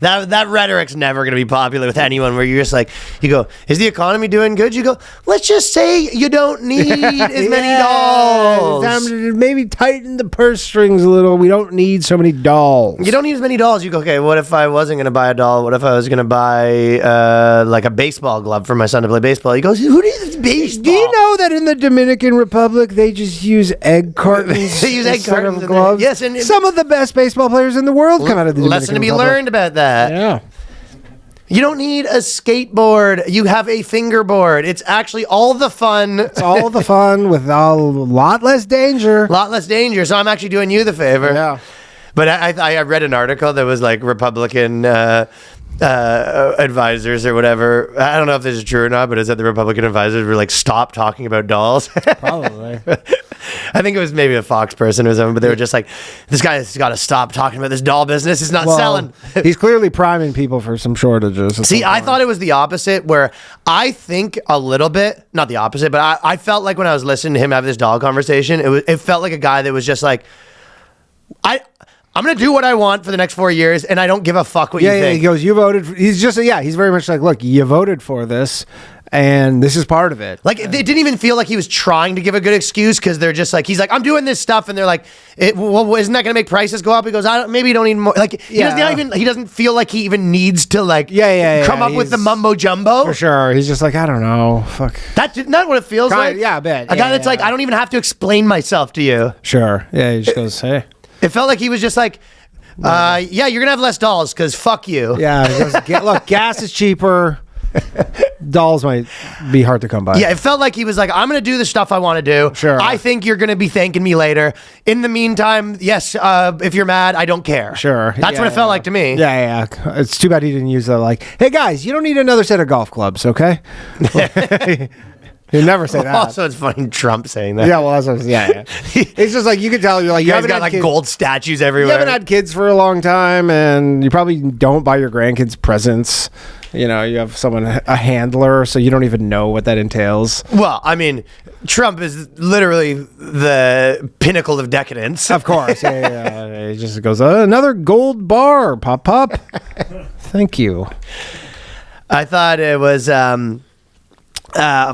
That rhetoric's never going to be popular with anyone where you're just like, you go, is the economy doing good? You go, let's just say you don't need as many dolls. Time to maybe tighten the purse strings a little. We don't need so many dolls. You don't need as many dolls. You go, okay, what if I wasn't going to buy a doll? What if I was going to buy like a baseball glove for my son to play baseball? He goes, who needs baseball? Do you know that in the Dominican Republic, they just use egg cartons They use egg instead cartons of in gloves? there. Yes, and some of the best baseball players in the world come out of the Dominican Lesson to be Republic. learned about that. Yeah. You don't need a skateboard. You have a fingerboard. It's actually all the fun. It's all the fun with a lot less danger. A lot less danger. So I'm actually doing you the favor. Yeah. But I read an article that was like Republican advisors or whatever. I don't know if this is true or not, but is that the Republican advisors were like, stop talking about dolls? Probably. I think it was maybe a Fox person or something, but they were just like, this guy's got to stop talking about this doll business. It's not selling. He's clearly priming people for some shortages. See, I thought it was the opposite, where I think a little bit, not the opposite, but I felt like when I was listening to him have this doll conversation, it felt like a guy that was just like, I'm going to do what I want for the next 4 years, and I don't give a fuck what you think. Yeah, he goes, you voted. He's just, he's very much like, look, you voted for this, and this is part of it. Like, it didn't even feel like he was trying to give a good excuse, because they're just like, he's like, I'm doing this stuff, and they're like, well, isn't that going to make prices go up? He goes, maybe you don't need more. Like, he doesn't feel like he even needs to, like, come up with the mumbo jumbo. For sure. He's just like, I don't know. Fuck. That's not what it feels like. Yeah, I bet. A guy that's like, I don't even have to explain myself to you. Sure. Yeah, he just goes, hey. It felt like he was just like, you're going to have less dolls because fuck you. Yeah, he goes, look, gas is cheaper. Dolls might be hard to come by. Yeah, it felt like he was like, I'm going to do the stuff I want to do. Sure. I think you're going to be thanking me later. In the meantime, yes, if you're mad, I don't care. Sure. That's what it felt like to me. Yeah. It's too bad he didn't use the like, hey guys, you don't need another set of golf clubs, okay? You never say that. Also, it's funny Trump saying that. Yeah, well, that's what, yeah. It's just like, you can tell, you're like, You guys got like gold statues everywhere. You haven't had kids for a long time, and you probably don't buy your grandkids presents. You know, you have a handler, so you don't even know what that entails. Well, I mean, Trump is literally the pinnacle of decadence. Of course. Yeah. He just goes, another gold bar, pop. Thank you. I thought it was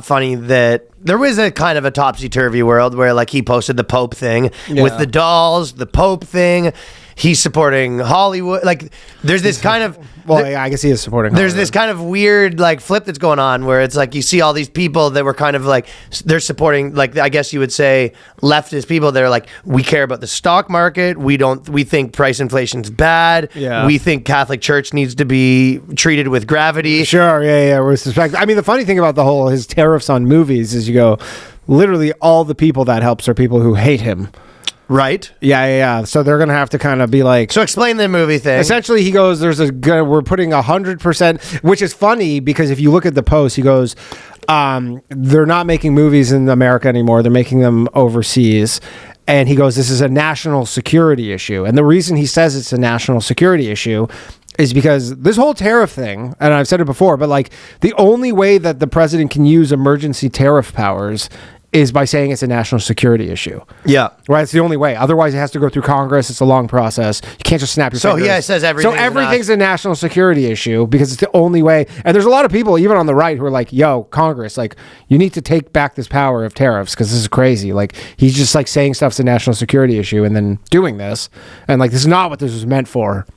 funny that there was a kind of a topsy-turvy world where like he posted the Pope thing with the dolls, the Pope thing. He's supporting Hollywood. Like, there's this kind of... Well, I guess he is supporting There's Hollywood. this kind of weird, like, flip that's going on where it's like you see all these people that were kind of like... They're supporting, like, I guess you would say, leftist people that are like, we care about the stock market. We think price inflation's bad. Yeah. We think Catholic Church needs to be treated with gravity. Sure, yeah. With respect. I mean, the funny thing about his tariffs on movies is you go, literally all the people that helps are people who hate him. Right? Yeah. So they're going to have to kind of be like... So explain the movie thing. Essentially, he goes, we're putting 100%, which is funny because if you look at the post, he goes, they're not making movies in America anymore. They're making them overseas. And he goes, this is a national security issue. And the reason he says it's a national security issue is because this whole tariff thing, and I've said it before, but like the only way that the president can use emergency tariff powers is by saying it's a national security issue. Yeah. Right? It's the only way. Otherwise, it has to go through Congress. It's a long process. You can't just snap your fingers. So, it says everything. So, everything's a national security issue because it's the only way. And there's a lot of people, even on the right, who are like, yo, Congress, like, you need to take back this power of tariffs because this is crazy. Like, he's just, like, saying stuff's a national security issue and then doing this. And, like, this is not what this was meant for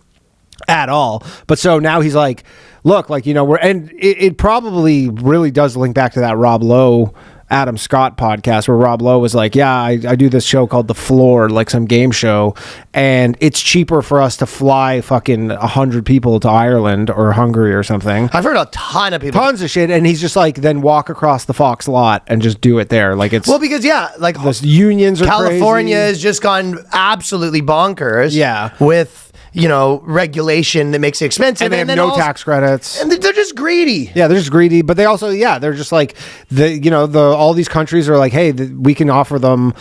at all. But so now he's like, look, like, you know, it probably really does link back to that Rob Lowe Adam Scott podcast where Rob Lowe was like, yeah, I do this show called The Floor, like some game show, and it's cheaper for us to fly fucking 100 people to Ireland or Hungary or something. I've heard a ton of people. Tons of shit, and he's just like, then walk across the Fox lot and just do it there. Like it's... Well, because, like... The unions are California crazy. has just gone absolutely bonkers. Yeah. With... regulation that makes it expensive. And they have no tax credits. And they're just greedy. Yeah, they're just greedy. But they also, they're just like, all these countries are like, hey, we can offer them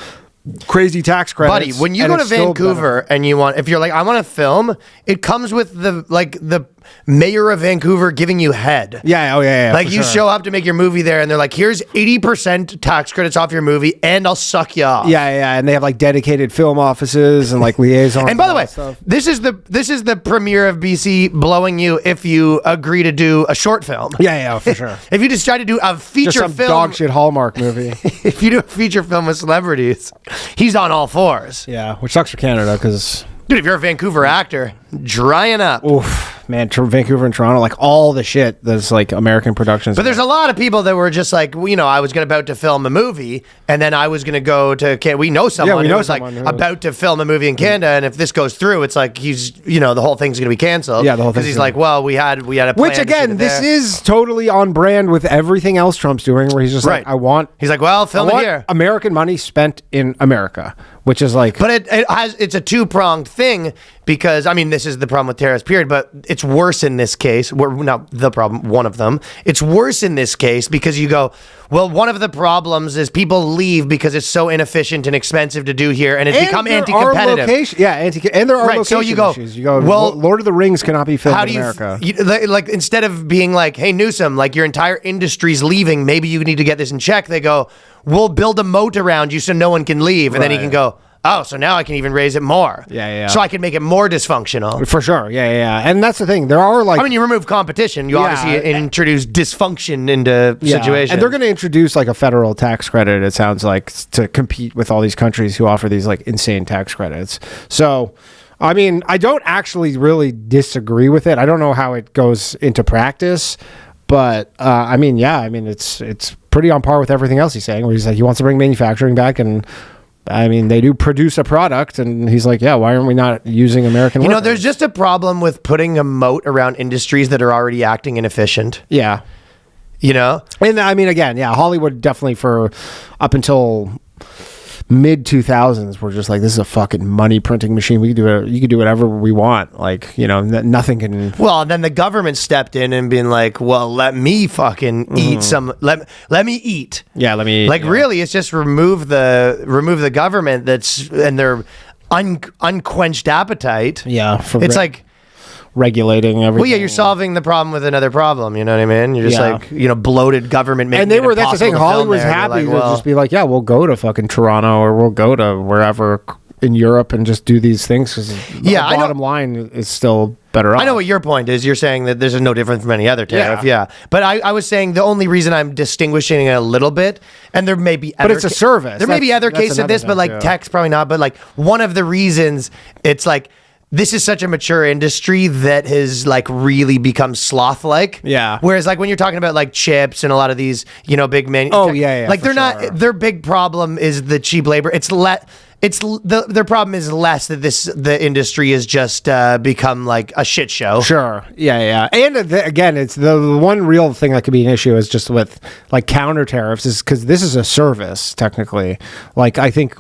crazy tax credits. Buddy, when you go to Vancouver and if you're like, I want to film, it comes with the mayor of Vancouver giving you head. Yeah. Like you show up to make your movie there and they're like, here's 80% tax credits off your movie and I'll suck you off. Yeah. And they have like dedicated film offices and like liaisons. And by the way, this is the premiere of BC blowing you if you agree to do a short film. Yeah, for sure. If you decide to do a feature just some film, dog shit Hallmark movie. If you do a feature film with celebrities, he's on all fours. Yeah, which sucks for Canada because... Dude, if you're a Vancouver actor, drying up. Oof, man, Vancouver and Toronto, like all the shit that's like American productions. But there's a lot of people that were just like, I was about to film a movie, and then I was going to go to Canada. We know someone who was about to film a movie in Canada, and if this goes through, it's like he's, the whole thing's going to be canceled. Yeah, the whole thing. Because he's like, well, we had a plan. Which again, this is totally on brand with everything else Trump's doing, where he's just like, He's like, well, film it here. American money spent in America, which is like, but it's a two-pronged thing because I mean, this is the problem with tariffs, period, but it's worse in this case. Not the problem, one of them. It's worse in this case because you go, well, one of the problems is people leave because it's so inefficient and expensive to do here, and it's become anti-competitive. And there are location so you go, issues. You go, well, Lord of the Rings cannot be filmed how in do America. like instead of being like, hey, Newsom, like your entire industry's leaving, maybe you need to get this in check. They go, we'll build a moat around you so no one can leave, and then he can go, oh, so now I can even raise it more. Yeah. So I can make it more dysfunctional. For sure. Yeah. And that's the thing. There are like... I mean, you remove competition. You obviously introduce dysfunction into situations. And they're going to introduce like a federal tax credit, it sounds like, to compete with all these countries who offer these like insane tax credits. So, I mean, I don't actually really disagree with it. I don't know how it goes into practice. But, I mean, it's pretty on par with everything else he's saying, where he's like, he wants to bring manufacturing back, and... I mean, they do produce a product, and he's like, yeah, why aren't we not using American workers? There's just a problem with putting a moat around industries that are already acting inefficient. Yeah. And I mean, again, Hollywood definitely for up until mid 2000s were just like, this is a fucking money printing machine. We could do it. You could do whatever we want. Like, nothing can. Well, and then the government stepped in and been like, well, let me fucking eat some. Let me eat. Yeah, let me. Like, really, it's just remove the government and their unquenched appetite. Yeah, it's like regulating everything. Well, yeah, you're solving the problem with another problem. You know what I mean? You're just like, bloated government. And they were, that's the thing. Hollywood's happy to just be like, yeah, we'll go to fucking Toronto or we'll go to wherever in Europe and just do these things. Cause the bottom line is still better off. I know what your point is. You're saying that this is no different from any other tariff. Yeah. But I was saying the only reason I'm distinguishing it a little bit, and there may be other but it's a service. There may be other cases of this, but like tech's probably not. But like one of the reasons it's like, this is such a mature industry that has like really become sloth-like. Yeah. Whereas like when you're talking about like chips and a lot of these, big men. Oh yeah. Like they're not. Their big problem is the cheap labor. Their problem is less that the industry has just become like a shit show. Sure. Yeah. And again, it's the one real thing that could be an issue is just with like counter tariffs is because this is a service technically. Like I think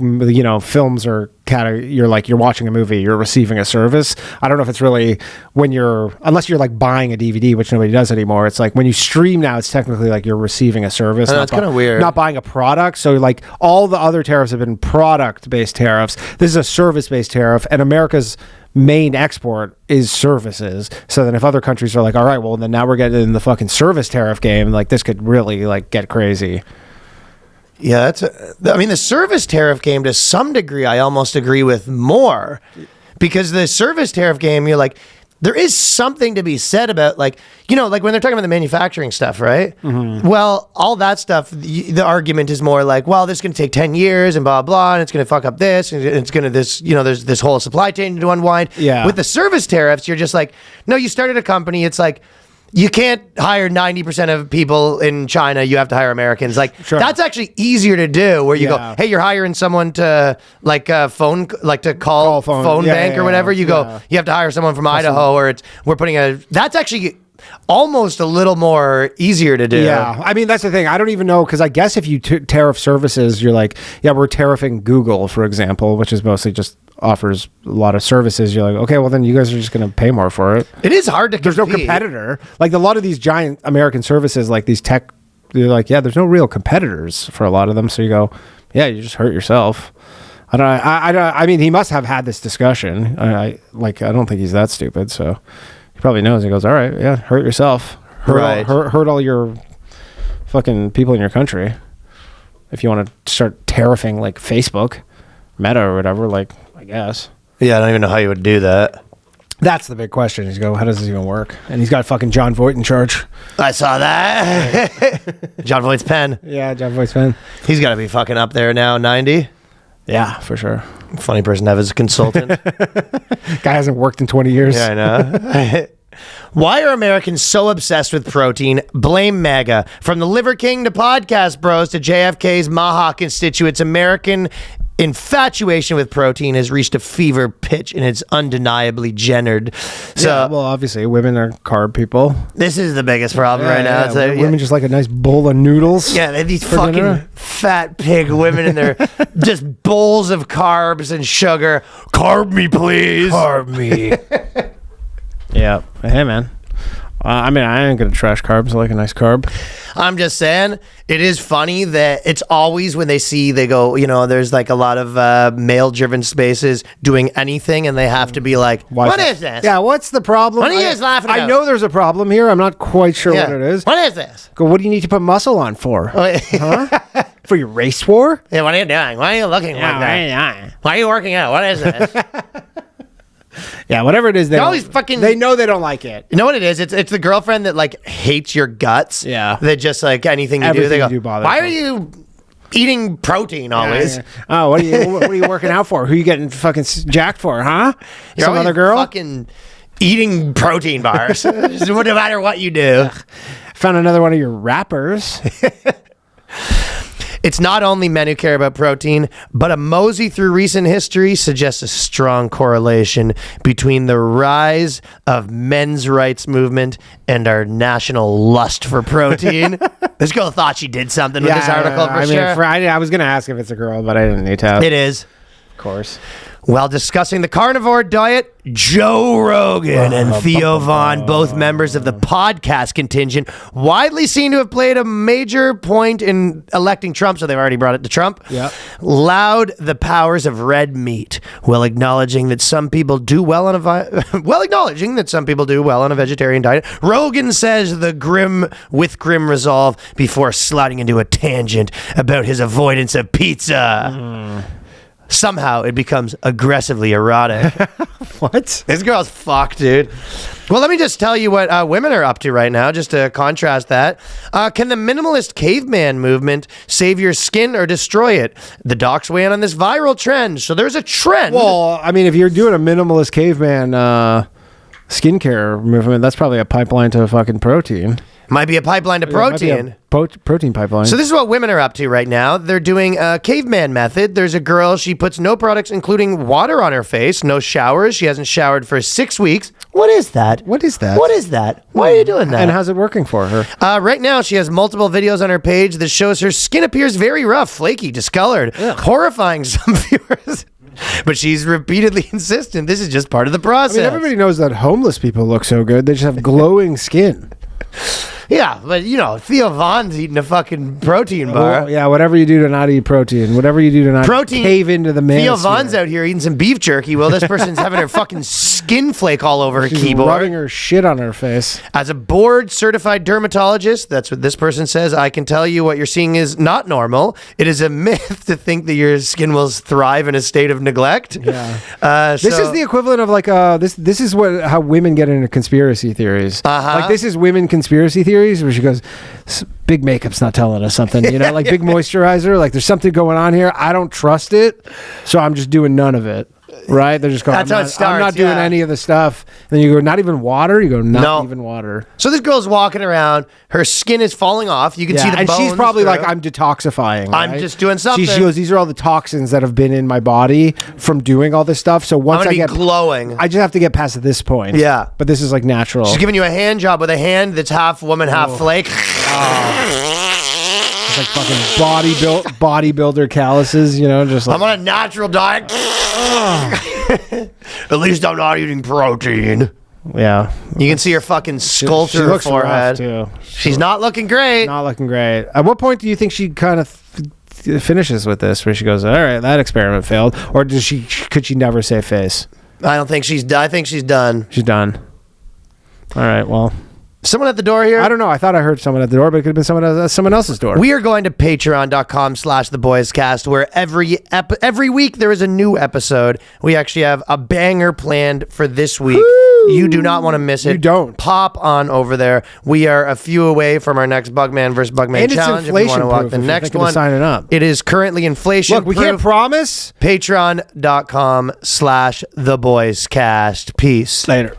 films are you're watching a movie, you're receiving a service. I don't know if it's really unless you're like buying a DVD, which nobody does anymore. It's like when you stream now, it's technically like you're receiving a service. That's kind of weird. Not buying a product. So like all the other tariffs have been product-based tariffs. This is a service-based tariff, and America's main export is services. So then if other countries are like, all right, well then now we're getting in the fucking service tariff game, like this could really like get crazy. Yeah, the service tariff game to some degree I almost agree with more, because the service tariff game, you're like, there is something to be said about like when they're talking about the manufacturing stuff, right? Mm-hmm. Well, all that stuff, the argument is more like, well, this is going to take 10 years and blah, blah, and it's going to fuck up this, and it's going to there's this whole supply chain to unwind. Yeah. With the service tariffs, you're just like, no, you started a company, it's like, you can't hire 90% of people in China. You have to hire Americans. Like that's actually easier to do. Where you go, hey, you're hiring someone to like phone, like to call phone bank or whatever. You go, you have to hire someone from Idaho, or we're putting that's actually almost a little more easier to do. Yeah, I mean that's the thing. I don't even know, because I guess if you tariff services, you're like, yeah, we're tariffing Google, for example, which is mostly just offers a lot of services. You're like, okay, well then you guys are just going to pay more for it. It is hard to compete. There's no competitor. Like a lot of these giant American services, like these tech, they're like, yeah, there's no real competitors for a lot of them. So you go, yeah, you just hurt yourself. I mean, he must have had this discussion. I don't think he's that stupid. So he probably knows. He goes, all right, yeah, hurt yourself. Hurt all your fucking people in your country. If you want to start tariffing like Facebook, Meta or whatever, like, I guess. Yeah, I don't even know how you would do that. That's the big question. He's go, how does this even work? And he's got fucking John Voight in charge. I saw that. John Voight's pen. Yeah, John Voight's pen. He's got to be fucking up there now, 90. Yeah, for sure. Funny person to have as a consultant. Guy hasn't worked in 20 years. Yeah, I know. Why are Americans so obsessed with protein? Blame MAGA. From the Liver King to Podcast Bros to JFK's Maha constituents, infatuation with protein has reached a fever pitch and it's undeniably gendered. So Yeah, well, obviously, women are carb people. this is the biggest problem right now. It's like, women just like a nice bowl of noodles. yeah, they have these for fucking dinner. fat pig women in their just bowls of carbs and sugar. Carb me, please. Carb me. Yeah. Hey, man. I mean, I ain't gonna trash carbs. I like a nice carb. I'm just saying, it is funny that it's always when they go, there's like a lot of male-driven spaces doing anything, and they have to be like, what is this? Yeah, what's the problem? What are you guys laughing I about? know there's a problem here. I'm not quite sure Yeah. what it is. What is this? Go, what do you need to put muscle on for? Yeah, For your race war? what are you doing? Why are you looking like that? Why are you working out? What is this? Yeah, whatever it is, they always fucking- they know they don't like it. You know what it is? It's the girlfriend that like hates your guts. Yeah. That just like anything you do, Everything they go, you do bothers why them." are you eating protein always? Yeah. Oh, what are you working out for? Who you getting fucking jacked for, huh? You're Some always other girl? fucking eating protein bars. No matter what you do. Found another one of your rappers. It's not only men who care about protein, but a mosey through recent history suggests a strong correlation between the rise of men's rights movement and our national lust for protein. This girl thought she did something with this article for sure. I was going to ask if it's a girl, but I didn't need to. It is. Of course. While discussing the carnivore diet, Joe Rogan and Theo Vaughn, both members of the podcast contingent, widely seen to have played a major point in electing Trump, so they've already brought it to Trump, Yep. laud the powers of red meat, while acknowledging that some people do well on a vegetarian diet. Rogan says with grim resolve before sliding into a tangent about his avoidance of pizza. Somehow it becomes aggressively erotic. What? This girl's fucked, dude. Well, let me just tell you what women are up to right now, just to contrast that. Can the minimalist caveman movement save your skin or destroy it? The docs weigh in on this viral trend. So there's a trend. Well, I mean, if you're doing a minimalist caveman skincare movement, that's probably a pipeline to fucking protein. Might be a pipeline to Yeah, it might be protein. a protein pipeline. So this is what women are up to right now. They're doing a caveman method. There's a girl, she puts no products, including water on her face, no showers. She hasn't showered for 6 weeks. What is that? What is that? What is that? Why are you doing that? And how's it working for her? Right now, she has multiple videos on her page that shows her skin appears very rough, flaky, discolored, horrifying some viewers. But she's repeatedly insistent this is just part of the I process. mean, everybody knows that homeless people look so good. They just have glowing skin. Yeah, but Theo Vaughn's eating a fucking protein bar. Well, yeah, whatever you do to not eat protein, whatever you do to not cave into the man. Theo Vaughn's out here eating some beef jerky while this person's having her fucking skin flake all over her She's keyboard. rubbing her shit on her face. As a board certified dermatologist, that's what this person says, I can tell you what you're seeing is not normal. It is a myth to think that your skin will thrive in a state of neglect. Yeah. This is the equivalent of like this is how women get into conspiracy theories. Uh-huh. Like this is women conspiracy theories where she goes, big makeup's not telling us something, like big moisturizer, like there's something going on here. I don't trust it, so I'm just doing none of it. Right? They're just going, That's how it starts, I'm not doing yeah. any of the stuff. And then you go, not even water? You go, not even water. So this girl's walking around, her skin is falling off. You can see the and bones she's probably through. like, I'm detoxifying. I'm right? just doing something. She goes, these are all the toxins that have been in my body from doing all this stuff. So once I'm I gonna get be glowing. I just have to get past this point. Yeah. But this is like natural. She's giving you a hand job with a hand that's half woman, half flake. It's like fucking bodybuilder calluses, just like I'm on a natural diet. At least I'm not eating protein. yeah. You can see her fucking skull She through her looks rough, forehead. too. She's not looking great. Not looking great. At what point do you think she kind of finishes with this, where she goes, all right, that experiment failed, or could she never save face? I don't think she's done. I think she's done. She's done. All right, well, Someone at the door here? I don't know. I thought I heard someone at the door, but it could have been someone else's door. We are going to patreon.com/theboyscast, where every week there is a new episode. We actually have a banger planned for this week. Woo! You do not want to miss it. You don't. Pop on over there. We are a few away from our next Bugman versus Bugman And it's challenge. If you want to walk inflation-proof the if you're next thinking of one, signing up. It is currently inflation. Look, we can't promise. Patreon.com/theboyscast. Peace. Later.